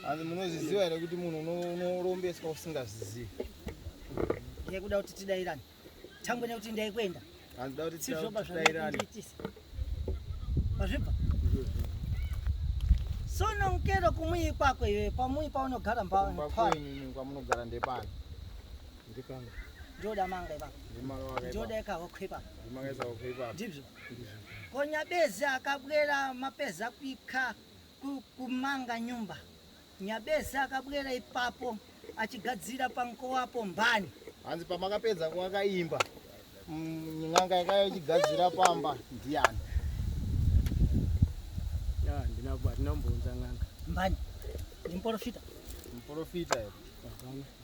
hanzi munozviziva here kuti munhu unorombeswa usingazizivi ndikuda kuti tidairani thangwe nekuti ndaikwenda handida kuti tidairani mazvibva so nonkero kumui kwako iwe pamui paunogara kwamunogara ndepani ndoda manga ipapa ndoda ekahokwepa ndibvo konyabezi akabwera mapeza kuika kumanga nyumba nyabezi akabwera ipapo achigadzira pankowapo mbani hanzi pamakapedza kuakaimba n'anga yakaya ichigadzira pamba ndiani ndinambonza n'anga mbani nimporofita muprofita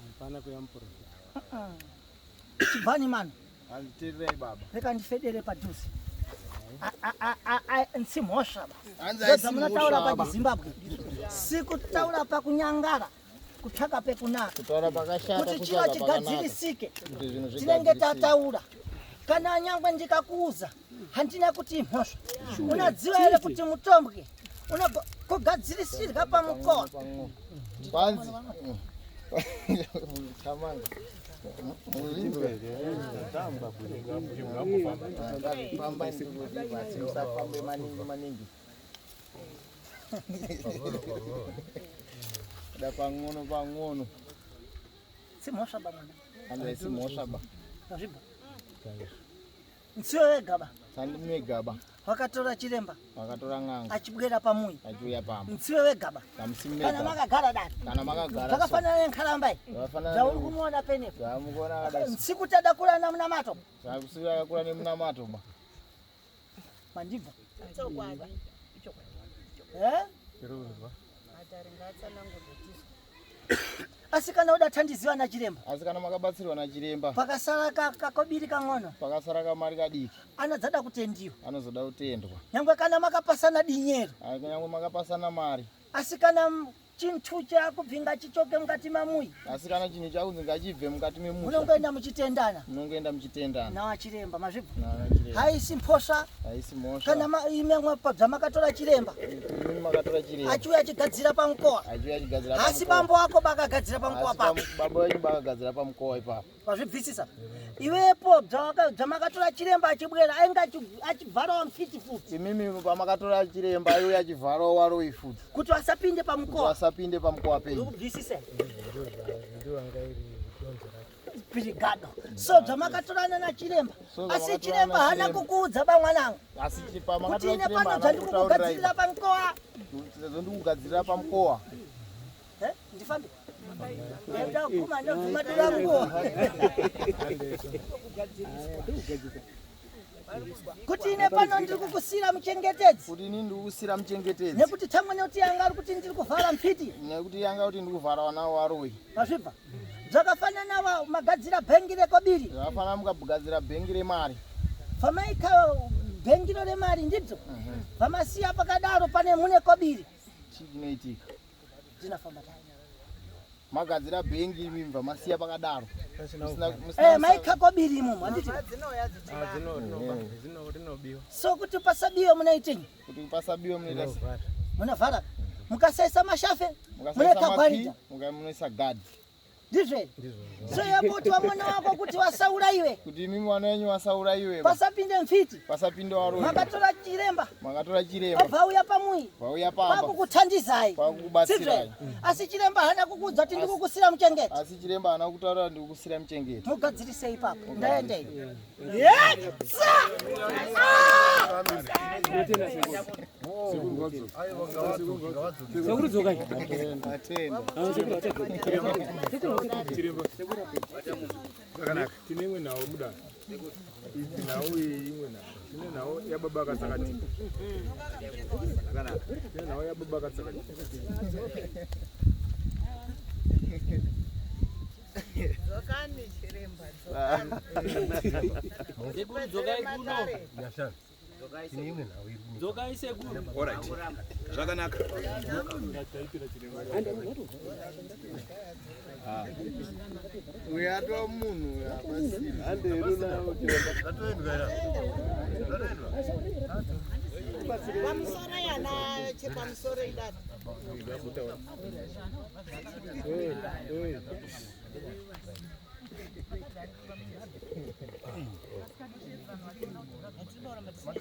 hapana kuya muprofita chibvani mano handitererai baba reka ndifedere padhuze nsimhosva hanziamunataura pachizimbabwe sikutaura pakunyangara kutsvaka pekunaka kuti chiva chigadzirisike tinenge tataura kana nyangwe ndikakuuza handina kuti mhosva unadziva here kuti mutombwe kugadzirisirwa pamukowa panzi musafambe maningi da pang'ono simhosva ba mwana handai simhosva ba azvibva Mtsiwe wegaba. Sandimegaba. Wakatora chiremba. Wakatora ng'anga. Achibwera pamuyi. Achiuya pamba. Mtsiwe wegaba. Kamusimega. Kana makagara dati. Kana makagara. Zvakafanana nenkhalamba iyi. Zvakafanana. Zvauri kumuona penepo. Zvamukuona kadai. Ntsiku tadakura namunamato. Zvakusiya yakura nemunamato ba. Mandibva. Chokwadi. Asi kana udathandiziwa na chiremba. Asi kana makabatsirwa na chiremba. Pakasara kakobiri kang'ono. Pakasara kamari kadiki. Anozoda kutendiwa. Anozoda kutendwa. Nyangwe kana makapasana dinyero. Nyangwe makapasana mari. Asi kana chintu chakubvinga chichoke mukati mamuyi. Asi kana chinhu chakunzi ngachibve mukati memusha. Munongoenda muchitendana. Munongoenda muchitendana. Nawa chiremba mazvibva. Nawa chiremba. Haisi mphosva. Haisi mphosva. Kana imwe dzamakatora chiremba. Imwe makatora chiremba. Achiuya achigadzira pamukowa. Achiuya achigadzira pamukowa. Asi bambo wako bakagadzira pamukowa papo. Baba wenyu bakagadzira pamukowa ipapo. Wazvibvisisa. Iwepo dzamakatora chiremba achibwera ainga achivharawo mfiti futi. Imimi pamakatora chiremba iwe achivharawo waro ifuti. Kuti wasapinde pamukowa. Wasapinde pamukowa penyu. Ukubvisisa. Pirigado. So dzamakatorana na chiremba. Asi chiremba hana kukuudza bamwanangu. Asi pamakatora chiremba hana kukugadzirira pamukowa. Ndikugadzirira pamukowa. Ndifambe. Nda kuma ndo kumadira mukowa. Kuti ine pano ndiri kukusira muchengetedzi. Kuti ini ndiri kukusira muchengetedzi. Nekuti tamwe kuti yanga ari kuti ndiri kuvhara mfiti. Nekuti yanga kuti ndiri kuvhara wana waroyi. Mazvibva. Zvakafanana wa magadzira bhengi rekobiri. Zvakafanana mukagadzira bhengi remari. Famaika bhengiro remari ndibzo. Famasiya pakadaro pane mune kobiri. Chinoitika. Ndinafamba tani. Magadzira bhengi imva masiya pakadaro. Maika kobiri imomo anditi. So kuti pasabiwe munaitini. Kuti pasabiwe munaita. Munavhara. Mukasaisa mashafe. Munakagwarira. Mukaisa gadi. Ndizve. So yapoti wamwana wako kuti wasauraiwe. Kuti mimi mwana wenyu wasauraiwe. Pasapinde mfiti. Pasapinde waro. Makatora chiremba. Makatora chiremba. Vauya pamuyi. Vauya pamba. Pakukuthandizai. Pakukubatsirai. Asi chiremba hana kukudza kuti ndikukusira muchengeti. Asi chiremba hana kutaura ndikukusira muchengeti. Mugadzirise ipapo. Ndaenda ine. Tine imwe nawo muda. Izi nawo imwe nawo. Tine nawo yababa akasakati. Tine nawo yababa akasakati. Zokani chiremba. Zokai kuno. Yashana. Tine imwe nawo iri. Zokai sekuno. Alright. Zvakanaka. Uyatwa munhu yapasira. Pamusoro yana chepamusoro idati.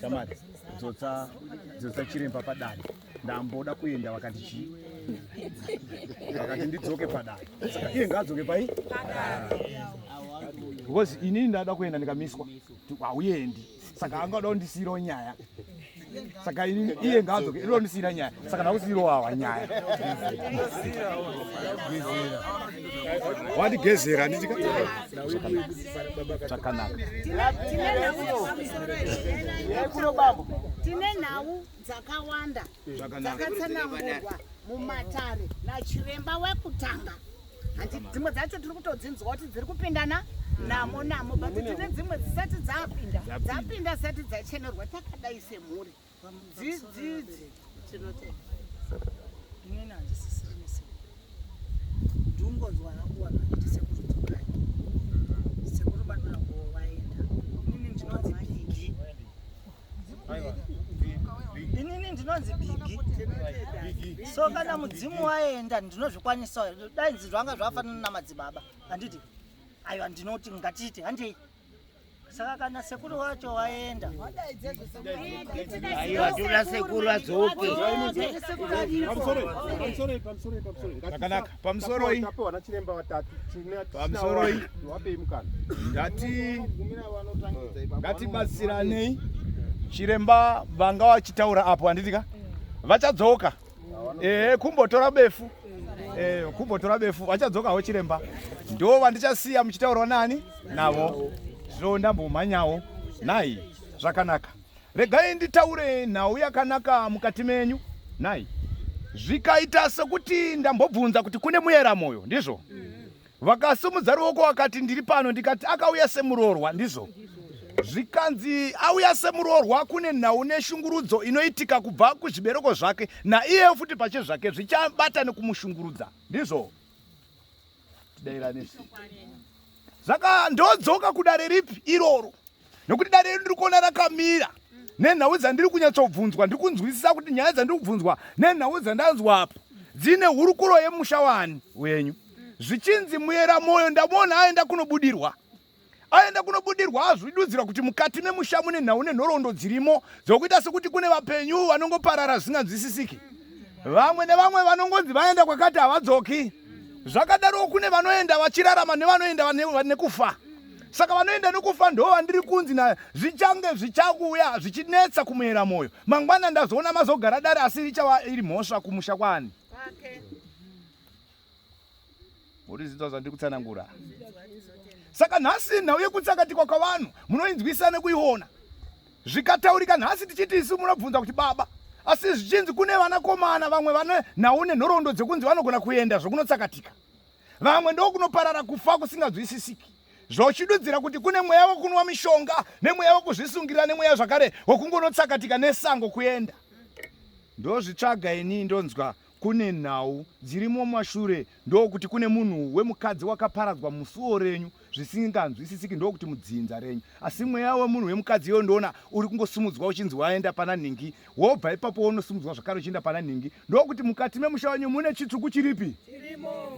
Shamari, dzotsa chiremba padare. Ndamboda kuenda vakati chii? Vakati ndidzoke padare. Saka iye ngaadzoke pai? Because inini ndada kuenda ndikamiswa. Hauendi. Saka angada kundisiyirawo nyaya. Saka iye ngaadzoke ndondisiyira nyaya. Saka ndakusiyirawo wawa nyaya. Wandigezera anditi chakanaka. Tine nhau dzakawanda dzakatsanangurwa mumatare nachiremba wekutanga. Handi dzimwe dzacho tiri kutodzinzwa kuti dziri kupindana namo but tine dzimwe dzisati dzapinda sati dzachenerwa takadai semhuri dzidzi tinotenda. Inini handisisiri nese. Ndingonzwa hangu vanhu vachiti sekuru dzokai. Sekuru bado nango vaenda. Inini ndinonzi Bigi. Inini ndinonzi Bigi. So kana mudzimu waenda ndinozvikwanisa. Dai zvanga zvafanana namadzibaba. Handiti. Aiwa ndinoti ngatiite handei. saka kana sekuru wacho waenda Aiwa tula sekuru azoke. Zvakanaka. Pamusoro iyi. Tapewa chiremba vatatu. Pamusoro iyi. Wapei mukana. Ngatibatsiranei. Chiremba vanga vachitaura apo handitika. Vachadzoka. Kumbotora befu. Kumbotora befu. Vachadzokawo chiremba. Ndo vandichasiya muchitaurwa nani? Navo. Zvino ndambomhanyawo. Nai. Zvakanaka. Regai nditaure nhau yakanaka mukati menyu. Nai. Zvikaita sekuti ndambobvunza kuti kune muyera moyo, ndizvo? Vakasimudza ruoko vakati ndiri pano ndikati akauya semurorwa, ndizvo? Zvikanzi auya semurorwa kune nhau neshungurudzo inoitika kubva kuzvibereko zvake naiye futi pache zvake zvichabata nekumushungurudza, ndizvo? Tidaira nesi. Saka ndodzoka kudare ripi iroro? Nokuti dare ndiri kuona rakamira. Nenhau dzandiri kunyatsobvunzwa ndiri kunzwisisa kuti nyaya dzandiri kubvunzwa nenhau dzandanzwa apo dzine hurukuro yemusha wani wenyu. Zvichinzi muyera moyo ndamuona aenda kunobudirwa. Aenda kunobudirwa azvidudzira kuti mukati memusha mune nhau nenhoroondo dzirimo dzokuita sekuti kune vapenyu vanongoparara zvisinganzwisisiki. Vamwe nevamwe vanongonzi vaenda kwakati havadzoki. Zvakadaro kune vanoenda vachirarama nevanoenda nekufa. Saka vanoenda nekufa ndo vandiri kunzi na zvichange zvichakuya zvichinetsa kumuyera moyo. Mangwana ndazoona mazogara dare asi richava iri mhosva kumusha kwani. Murizidzwa zvandiri kutsanangura. Saka nhasi nhau yekutsakatikwa kwavanhu munoinzwisa nekuiona. Zvikataurika nhasi tichiti isu munobvunza kuti baba. Asi zvichinzi kune vanakomana vamwe vane nhau nenhoroondo dzekunzi vanogona kuenda zvokunotsakatika. Vamwe ndo kunoparara kufa kusingazwisisiki. Zvochidudzira kuti kune mweya wekunwa mishonga nemweya wekuzvisungirira nemweya zvakare wekungonotsakatika nesango kuenda. Ndozvitsvaga ini ndonzwa kune nhau dzirimo mashure ndokuti kune munhu wemukadzi wakaparadzwa musuo renyu zvisinganzwisisiki ndokuti mudzinza renyu. Asi mweya wemunhu wemukadzi iyo ndoona uri kungosimudzwa uchinzi waenda pana nhingi. Wobva ipapo unosimudzwa zvakare uchienda pana nhingi. Ndokuti mukati memusha wenyu mune chitsvuku chiripi? Chirimo.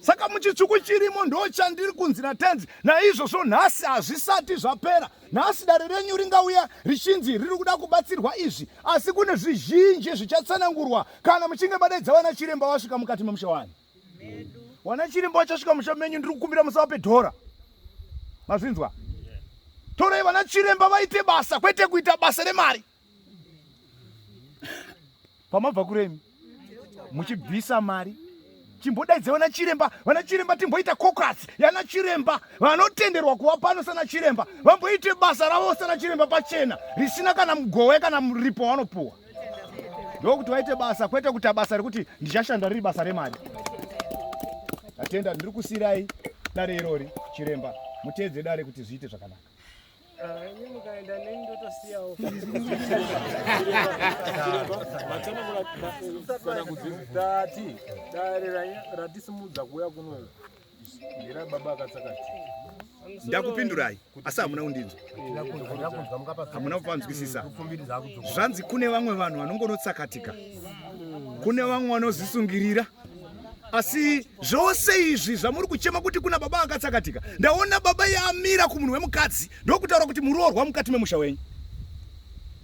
Saka muchitsvuku chirimo ndo chandiri kunzira tenzi. Naizvozvo nhasi hazvisati zvapera. Nhasi dare renyu ringauya richinzi riri kuda kubatsirwa izvi. Asi kune zvizhinji zvichatsanangurwa kana muchinge madaidza vana chiremba wasvika mukati memusha wani. Wana chiremba wachasvika musha menyu ndiri kukumbira musavape dhora. Mazvinzwa? Torai vana chiremba vaite basa kwete kuita basa remari. Pamabva kuremi muchibvisa mari. Chimbodaidze vana chiremba timboita kokasi yana chiremba vanotenderwa kuva pano sana chiremba vamboite basa ravo sana chiremba pachena risina kana mugove kana muripo wanopuwa. Ndokuti vaite basa kwete kuita basa rekuti ndichashanda riri basa remari. Atenda ndiri kusirai dare irori chiremba muteedze dare kuti zviite zvakanaka. Ini mukaenda neni ndotosiyawo. Kana kudzitati dare ratisimudza kuuya kuno ndira baba akatsakati. Ndakupindurai asi hamuna kundinzwa. Hamuna kupanzwisisa. Zvanzi kune vamwe vanhu vanongonotsakatika. Kune vamwe vanozvisungirira. Asi zvose izvi zvamuri kuchema kuti kuna baba akatsakatika. Ndaona baba yamira kumunhu wemukadzi ndokutaura kuti muroorwa mukati memusha wenyu.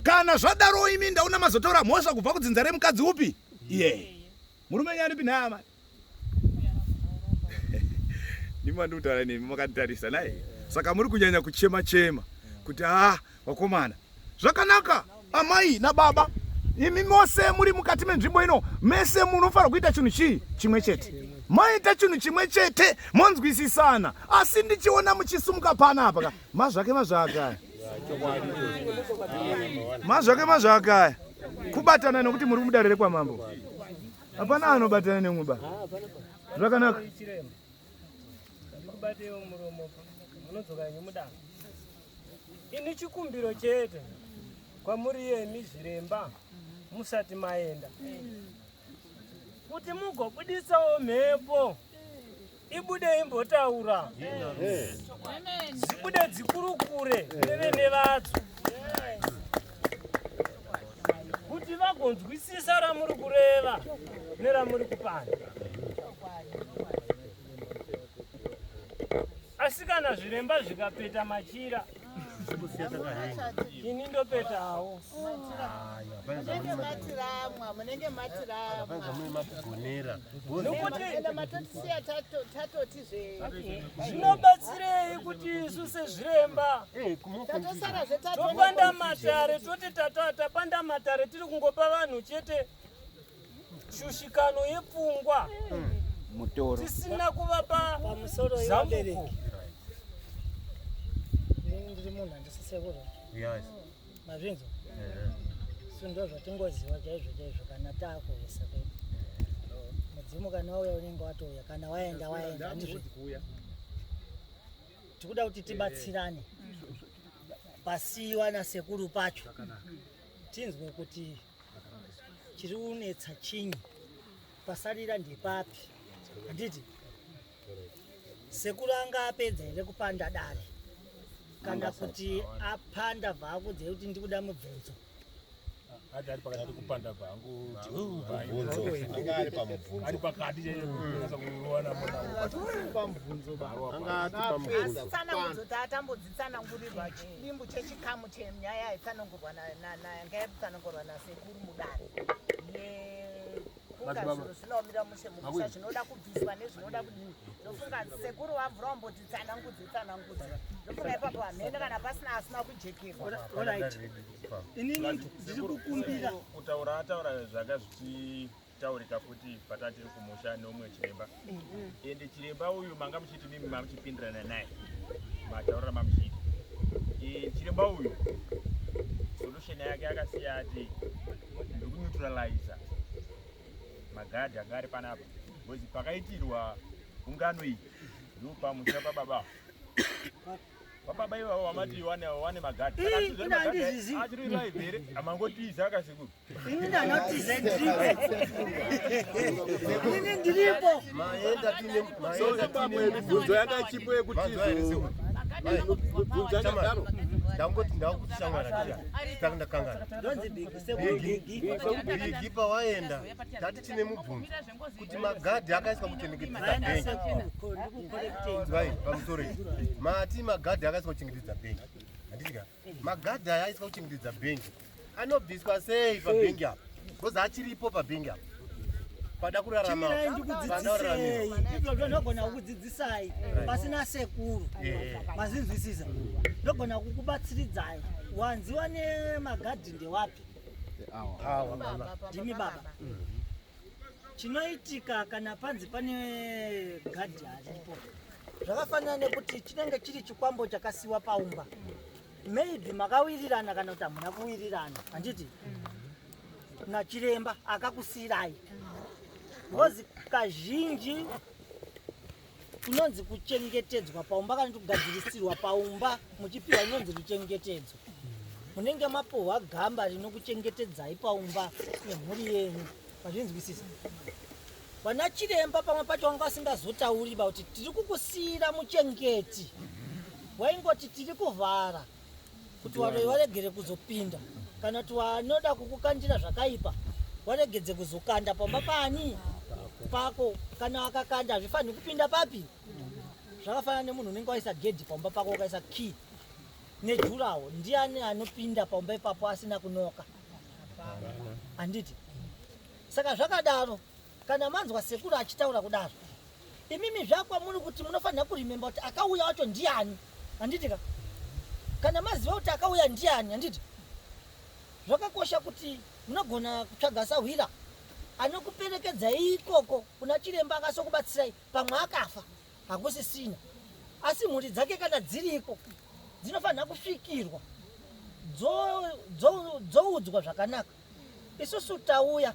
Kana zvadaro imi ndaona mazotaura mhosva kubva kudzinza remukadzi upi? Iye. Murume nyari pinhama. Nima ndutaura nemi makanditarisa naye. Saka muri kunyanya kuchema chema kuti wakomana. Zvakanaka amai nababa. Imi mose muri mukati menzvimbo ino mese munofanira kuita chinhu chimwe chete. Maita chinhu chimwe chete monzwisisana. Asi ndichiona muchisumuka pana apa. Mazvake mazvake. Kubatana nokuti muri mudare rekwa mambo. Hapana anobatana nemwe ba. Zvakanaka. Ndikubatewo muromo munodzoka nyumudanga. Ini chikumbiro chete kwamuri yemi zviremba musati maenda kuti mugobudisawo mhepo ibude imbotaura zibude dzikurukure nevene vadzo kuti vagonzwisisa ramuri kureva neramuri kupanda. Asi kana zviremba zvikapeta machira ini ndopetawo munenge matiramwa munenge matiramwa ende matotisiya tatoti zvinobatsirei kuti isu sezviremba tatosara topanda matare toti tapanda matare tiri kungopa vanhu chete shushikano yepfungwa tisina kuvapa zambuko. ndiri munhu handisisekuru mazvinzo sindo zvatingoziva chaizvo chaizvo kana takuisa kwedu mudzimu kana wauya unenge watouya kana waenda handizvo tikuda kuti tibatsirane pasiwa nasekuru pacho tinzwe kuti chiri kunetsa chinyi pasarira ndepapi handiti sekuru anga apedza here kupanda dare kana kuti apanda bvakudze kuti ndikuda mubvunzo ati ari pakati kupanda bvangu ari pakati kuona tsanangudzo taatambodzitsanangurirwa chidimbu chechikamu chenyaya yetsanangurwa yanga yatsanangurwa nasekuru mudare yefunga zviro zvinoomira mushe mukusha zvinoda kubviswa nezvinoda kudini ndofunga sekuru wabvura umbotitsanangudze ndofunga ipapo hamhene kana pasina asina kujekerwa. inini ndiri kukumbira kutaura ataura zvanga zvichitaurika futi patatiri kumusha neumwe chiremba ende chiremba uyu manga muchiti mimi mamuchipindirana naye mataurira mamuchiti chiremba uyu solution yake akasiya ati ndokuneutraliza magadhi anga ari panapa because pakaitirwa ungano iyi ndopamusha pababa ivavo vamati wane magadhi achiri live here amangotiza akasekuru ini ndanotiza ini ndiripo bvunzo yakachipo yekutizo ndangoti ndakutishamwara ndakangana bigi pawaenda tati tine mubvunzo kuti magadhi akaiswa kuchengetedza bhengi pamusoro mati magadhi akaiswa kuchengetedza bhengi handitika magadhi aya aiswa kuchengetedza bhengi anobviswa sei pabhengi apa because achiripo pabhengi apa pada kurarama ndogona kukudzidzisai pasina sekuru mazinzwisisa ndogona kukubatsiridzai wanziwa nemagadhi ndewapi ndimi baba chinoitika kana panzi pane gadhi aripo zvakafanana nekuti chinenge chiri chikwambo chakasiwa paumba maybe makawirirana kana kuti hamuna kuwirirana handiti nachiremba akakusirai because kazhinji kunonzi kuchengetedzwa paumba kana kugadzirisirwa paumba muchipiwa inonzi ruchengetedzo munenge mapohwa gamba rinokuchengetedzai paumba nemhuri yenyu mazvinzwisisa vana chiremba pamwe pacho vanga vasingazotauriba kuti tiri kukusiyira muchengeti waingoti tiri kuvhara kuti waregere kuzopinda kana kuti wanoda kukukandira zvakaipa waregedze kuzokanda pamba pani pako kana wakakanda hazvifaniri kupinda papi zvakafanana nemunhu unenge waisa gedhi pamba pako wakaisa key nejurawo ndiani anopinda pamba ipapo asina kunoka handiti saka zvakadaro kana manzwa sekuru achitaura kudaro imimi zvakwa muri kuti munofanira kurimemba kuti akauya wacho ndiani handitika kana maziva kuti akauya ndiani handiti zvakakosha kuti munogona kutsvaga sahwira anokuperekedza ikoko kuna chiremba akasokubatsirai pamwe akafa hakusisina asi mhuri dzake kana dziriko dzinofanira kusvikirwa dzoudzwa zvakanaka isusu tauya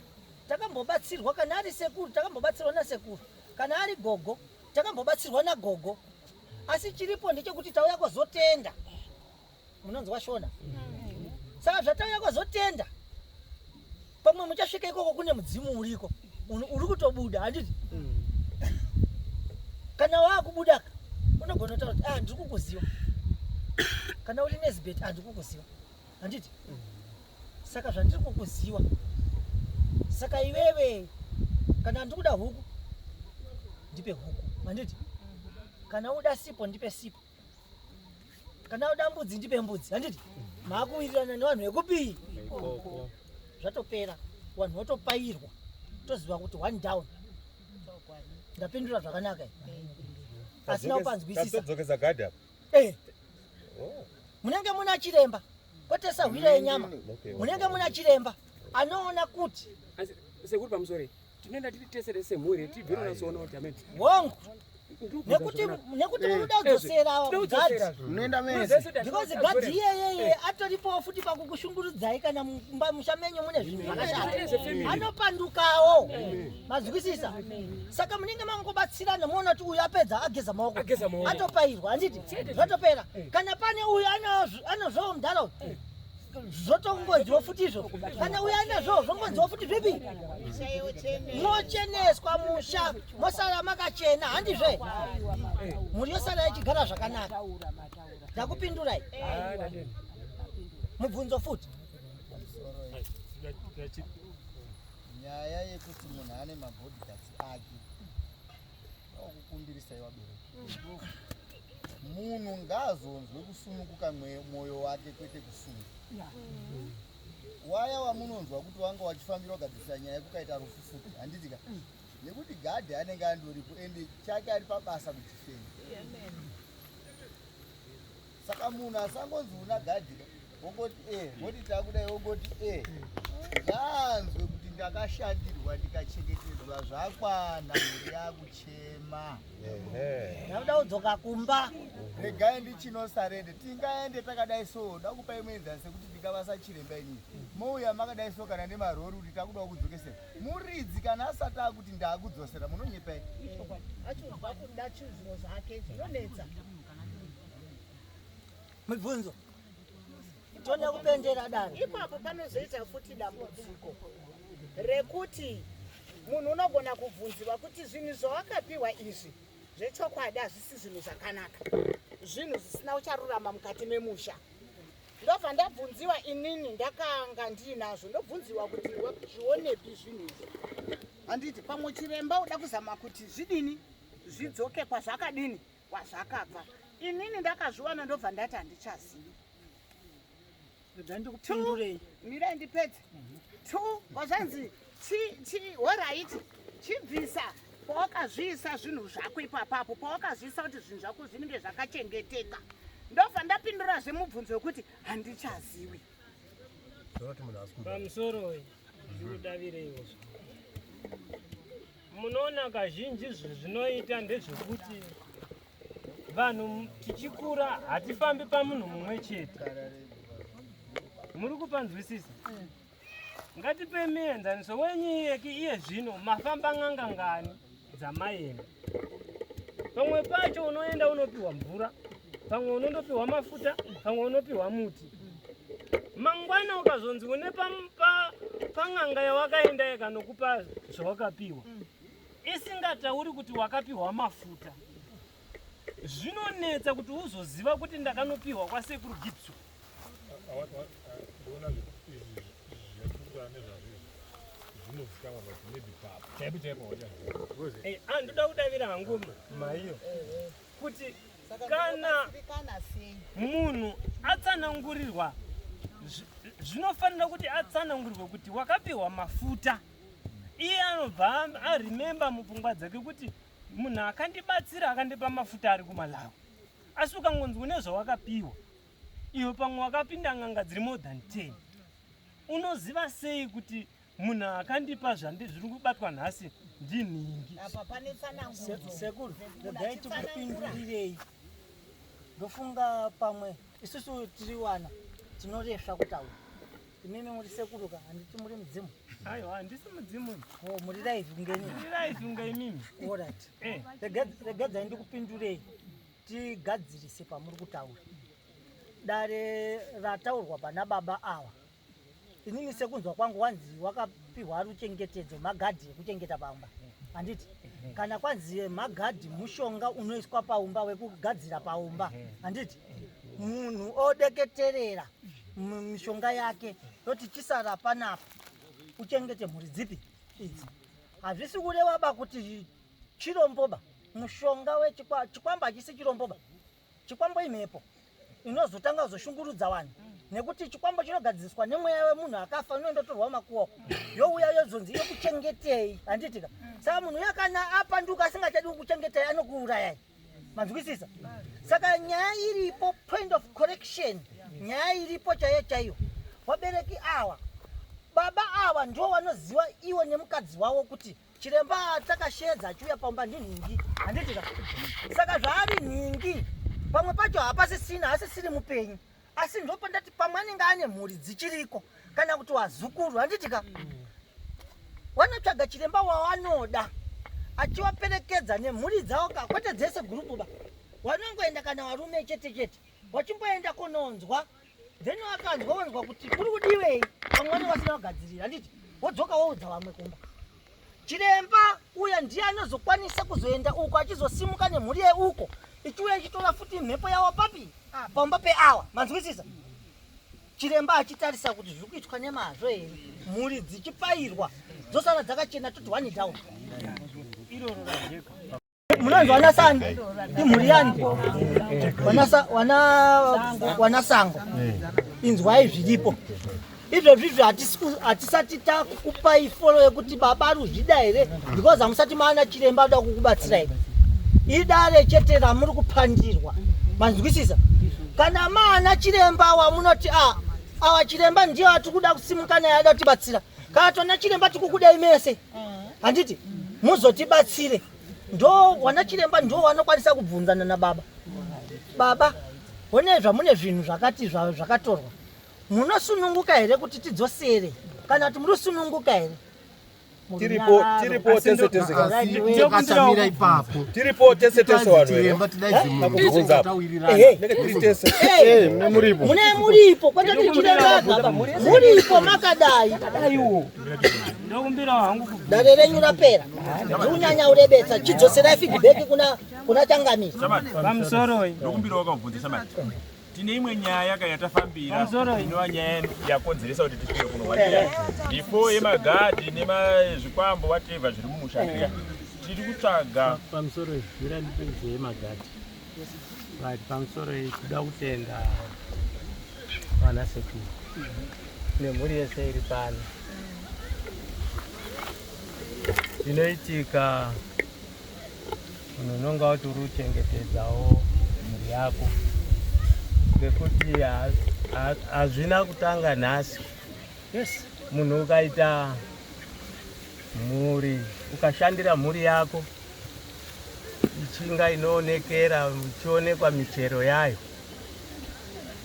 takambobatsirwa kana ari sekuru takambobatsirwa nasekuru kana ari gogo takambobatsirwa nagogo asi chiripo ndechekuti tauya kwazotenda munonzwa shona saka zvatauya kwazotenda pamwe muchasvika ikoko kune mudzimu uriko uri kutobuda handiti kana waakubuda unogona kutaura kuti ndiri kukuziva kana uri nezibet handiri kukuziva handiti saka zvandiri kukuziva saka iwewe kana ndikuda huku ndipe huku handiti kana uda sipo ndipe sipo kana uda mbudzi ndipe mbudzi handiti makuwirirana nevanhu vekupi zvatopera vanhu votopairwa toziva kuti 1 down ndapindura zvakanaka asina kupanzwisisa tadzokeza gadhi apa munenge muna chiremba kwete sahwira yenyama munenge muna chiremba anoona kuti sekuri pamusore tinoenda tiri tesere semhuri tibviro nasoona kuti amene wongo nekuti munoda kudzosera gadhi Unoenda mese. because gadhi iyeyeye atoripowo futi pakukushungurudzai kana musha menyu mune zvinhu zvakashata anopandukawo mazwisisa saka munenge mangobatsirana muona kuti uyu apedza ageza maoko atopairwa handiti zvatopera kana pane uyu anozvowo mudhara zvotongonziwo futi izvo kana uyu anazvowo zvongonziwo futi zvipi mocheneswa musha mosara makachena handizve muri yosara ichigara zvakanaka ndakupindurai mubvunzo futi Nyaya yekuti munhu ane mabodyguards ake okukumbirisa iwabereki munhu ngaazonzwe kusununguka mwoyo wake kwete kusunga waya wamunonzwa kuti wanga wachifambira wagadzirisa nyaya yekukaita rufufuti handitika nekuti gadhi anenge andoripo ende chake ari pabasa kuchifenda saka munhu asangonzi una gadhi wongoti woti takudai wongoti ngaanzwe kuti ndakashandirwa ndikachengetedzwa zvakwana mhuri yakuchema ndauda kudzoka kumba regai ndichinosarende tingaende takadai so dakupai muenzani sekuti ndikavasa chiremba inini mouya makadai so kana nemarori kuti takuda kudzokesera muridzi kana asati akuti ndaakudzosera munonyepai achizwa kuda chizviro zvake zvinonetsa mibvunzo toda kupendera dani ipapo panozoita futi dambudziko rekuti munhu unogona kubvunziwa kuti zvinhu zvawakapiwa izvi zvechokwadi hazvisi zvinhu zvakanaka zvinhu zvisina ucharurama mukati memusha ndobva ndabvunziwa inini ndakanga ndiinazvo ndobvunziwa kuti zvionepi zvinhu izvi handiti pamwe chiremba uda kuzama kuti zvidini zvidzoke kwazvakadini kwazvakabva inini ndakazviwana ndobva ndati handichazivi ndandikupindurei mirai ndipedze tu kwazvanzi oraiti chibvisa pawakazviisa zvinhu zvako ipapapo pawakazviisa kuti zvinhu zvako zvinenge zvakachengeteka ndobva ndapindura zvemubvunzo wekuti handichazivi pamusoro ndikudavireiwo munoona kazhinji zvinoita ndezvekuti vanhu tichikura hatifambi pamunhu mumwe chete muri kupanzwisisa ngatipe muenzaniso wenyiyeki iye zvino mafamba n'anga ngani dzamaenda pamwe pacho unoenda unopiwa mvura pamwe unondopiwa mafuta pamwe unopiwa muti mangwana ukazonzi une pang'anga yawakaenda yakanokupa zvawakapiwa isingatauri kuti wakapiwa mafuta zvinonetsa kuti uzoziva kuti ndakanopiwa kwasekuru Gibson andoda kudavira hangu maiyo kuti kana munhu atsanangurirwa zvinofanira kuti atsanangurirwe kuti wakapiwa mafuta iye anobva arememba mupfungwa dzake kuti munhu akandibatsira akandipa mafuta ari kumalawi asi ukangonzi une zvawakapiwa iwe pamwe wakapinda n'anga dziri more than 10 unoziva sei kuti munhu akandipa zviri kubatwa nhasi ndinhingi apa pane tsanangudzo sekuru regai tikupindurirei ndofunga pamwe isusu tiri wana tinoresva kutaura imimi muri sekuru ka handiti muri mudzimu aiwa handisi mudzimu muri live ngeni live unga imimi alright regedzai ndikupindurei tigadzirise pamuri kutaura dare rataurwa pana baba ava inini sekunzwa kwangu wanzi wakapiwa ruchengetedzo magadhi ekuchengeta pamba handiti kana kwanzi magadhi mushonga unoiswa paumba wekugadzira paumba handiti munhu odeketerera mishonga yake yoti chisara panapa uchengete mhuri dzipi idzi hazvisi kureva kuti chiromboba mushonga wechikwamba hachisi chiromboba chikwambo imhepo inozotanga kuzoshungurudza vanhu nekuti chikwambo chinogadziriswa nemweya wemunhu akafa unoendotorwa makuoko youya yozonzi yokuchengetei handitika saka munhu uyo kana apanduka asingachadi kukuchengetei anokuurayai manzwisisa saka nyaya iripo point of correction nyaya iripo chaiyo chaiyo vabereki ava baba ava ndo vanoziva iwo nemukadzi wavo kuti chiremba takashedza achiuya pamba ndinhingi handitika saka zvaari nhingi pamwe pacho hapasisina asisiri mupenyu asi ndopandati pamwe anenge ane mhuri dzichiriko kana kuti wazukuru handitika wanotsvaga chiremba wawanoda achivaperekedza nemhuri dzavo kwete dzese gurupu ba wanongoenda kana varume chete chete wachimboenda kunonzwa then wakanzwa wanzwa kuti kuri kudiwei pamwe wasina kugadzirira handiti wodzoka woudza vamwe kumba chiremba uya ndiye anozokwanisa kuzoenda uko achizosimuka nemhuri yeuko ichiuya ichitora futi mhepo yavo papi pamba peawa manzwisisa chiremba achitarisa kuti zviri kuitwa nemazvo here mhuri dzichipairwa dzosara dzakachena toti one down munonzi wanasani imhuri yani wanasango inzwai zviripo izvozvizvi hatisati takupai folo yekuti baba ari kuzvida here because hamusati maana chiremba ada kukubatsirai idare chete ramuri kupandirwa manzwisisa kana maana chiremba wamunoti awa chiremba ndiyo atikuda kusimuka naye ada kutibatsira kana tona chiremba tikukudai mese handiti muzotibatsire ndo wana chiremba ndo wanokwanisa kubvunzana nababa baba onezva mune zvinhu zvakati zvakatorwa munosununguka here kuti tidzosere kana kuti munosununguka here tiripo tese tese kasamira ipapo tiripo tese tese wanu nakubvunza hapo tiri tese muripo mune muripo kwete tiri chiremba muripo makadai ndokumbira hangu dare renyu rapera unyanya urebetsa chidzoserai feedback kuna changamisi pamusoro ndokumbira wakabvunzisa mati tine imwe nyaya yatafambira inova nyaya yakonzeresa kuti tisvike kunowatia ifo yemagadhi nemazvikwambo whatever zviri mumusha tiri kutsvaga pamusoro zvira ndipenzve yemagadhi but pamusoro tinoda kutenda vana sekuru nemhuri yese iri pano zvinoitika munhu unonga kuti uri kuchengetedzawo mhuri yako ngekuti hazvina kutanga nhasi munhu ukaita mhuri ukashandira mhuri yako ichinga inoonekera ichionekwa michero yayo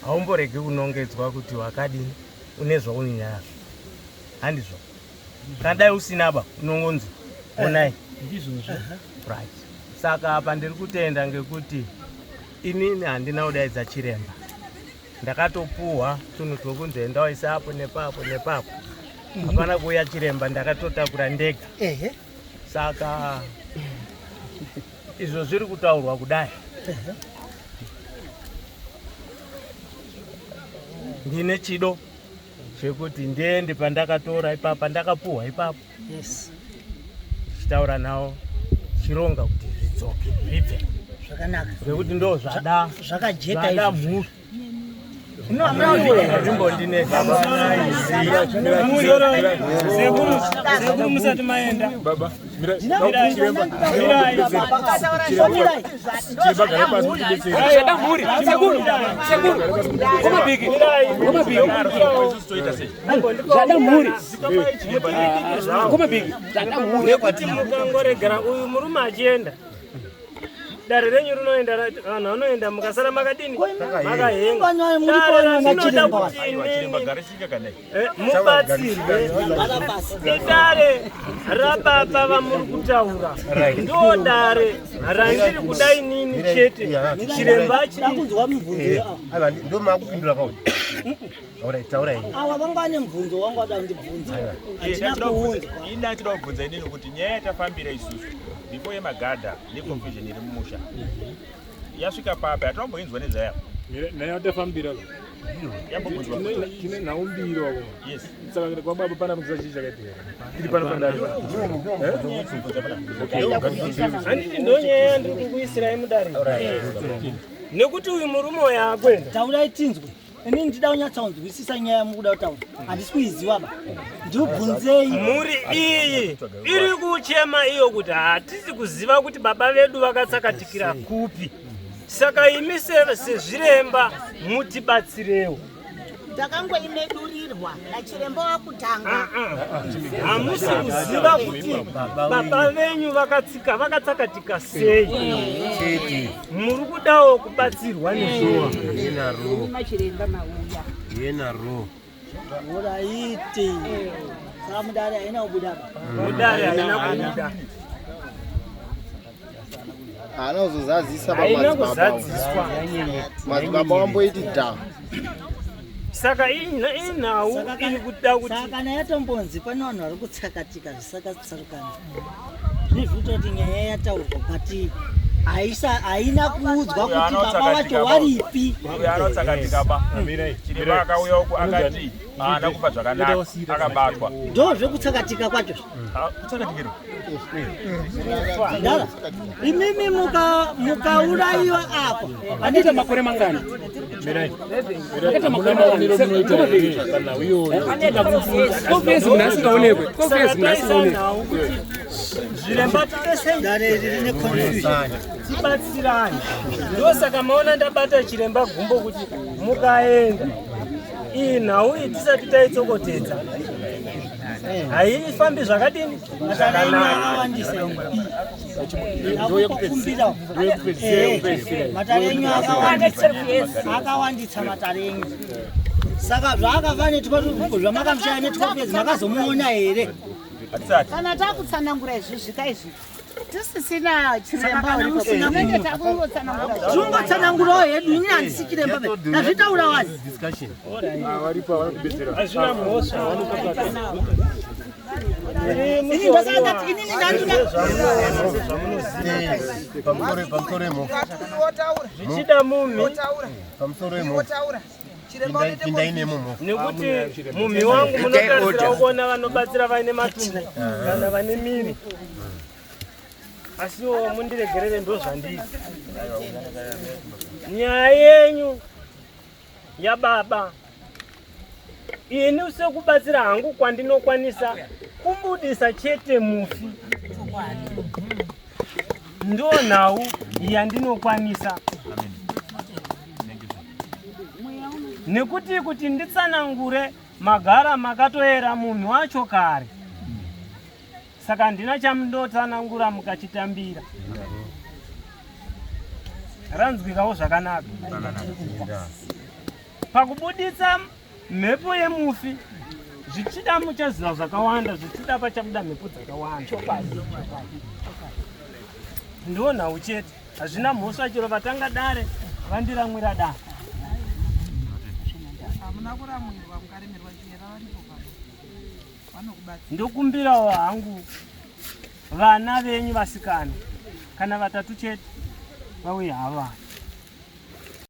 haumboregi kunongedzwa kuti wakadini une zvaunyaya handizvo kadai usinaba unongonzi onai right saka apa ndiri kutenda ngekuti inini handina kudaidza chiremba ndakatopuhwa tunhu twokunzoenda waisa apo nepapo nepapo hapana kuuya chiremba ndakatotakura ndega saka izvo zviri kutaurwa kudai ndine chido chekuti ndiende pandakatora ipapa ndakapuhwa ipapo chitaura navo chironga kuti zvidzoke zvibve zvakanaka ngekuti ndo zvada zvakajeka mhuri sekuru musati maenda baba zvada mhuri sekuru komabhiki zvada mhuri komabhiki zvada mhuri mukangoregera uyu murume achienda dare renyu rinoenda vanhu vanoenda mukasara makadini makahenga mubatsirwe idare rababa vamuri kutaura ndo dare randiri kudai nini chete chiremba chikunzwa mibvunzo ndo makupindura pauti ava vangane mubvunzo wangu ada kundibvunza ina tinoda kubvunza inini kuti nyaya yatafambira isusu before yemagadha neconfusion iri mumusha yasvika papa yatoamboinzwa nezvaya naye atafambira yambobvunzwa tine nhau mbiri wako saka kwababa pana mukisa chii chakaitira tiri pano pandari handiti ndo nyaya yandiri kukuisirai mudare nekuti uyu murume uyu akwenda taurai tinzwe ini ndida kunyatsaunzwisisa nyaya yamukuda kutaura handisi kuiziva ba ndiubvunzei muri iyi iri kuchema iyo kuti hatisi kuziva kuti baba vedu vakatsakatikira kupi saka imi sezviremba mutibatsirewo takangoimedurirwa nachiremba wakutanga hamusi kuziva kuti baba venyu vakatsakatika sei muri kudawo kubatsirwa nezvowa yenaro uraite saka mudare haina kubuda mudare haina kubuda haana kuzozadzisa haina kuzadziswa madzibaba wamboiti dha saka inhau iri kuda kuti saka kana yatombonzi pane vanhu vari kutsakatika zvisakatsarukana zvinezvikuita kuti nyaya yataurwa kwati haina kuudzwa kuti baba vacho varipi uyo anotsakatika ba chiremba akauya uku akati haana kufa zvakanaka akabatwa ndo zvekutsakatika kwacho ndara imimi mukaurayiwa apa Andita makore mangani? Andita makore mangani? Confidence mnasingaonekwe. Confidence mnasingaonekwe. zviremba titesendare rine confusion tibatsirane ndosaka maona ndabata chiremba gumbo kuti mukaenda iyi nhau iyi tisati taitsokotedza haifambi zvakadini matare enyu akawanditsa matare enyu saka zvaakava zvamakamushaya netwopedzi makazomuona here kana takutsanangura izvi zvika izvi tisisina chiremba unenge takungotsanangura tungotsanangurawo hedu ini handisi chiremba nazvitaura wani hazvina mhosva ini ndosangati inini zvichida mumi nekuti mumhi wangu munotarisira kuona vanobatsira vaine matumbu kana vane miri asiwo mundiregerere ndo zvandiri nyaya yenyu yababa ini sekubatsira hangu kwandinokwanisa kumbudisa chete mufi ndo nhau yandinokwanisa nekuti kuti nditsanangure magara makatoera munhu wacho kare saka ndina chamundotsanangura mukachitambira ranzwikawo zvakanaka pakubuditsa mhepo yemufi zvichida muchaziva zvakawanda zvichida pachabuda mhepo dzakawanda ndo nhau chete hazvina mhosva chero vatangadare vandiramwira dare ndokumbirawo hangu vana venyu vasikana kana vatatu chete vauye havana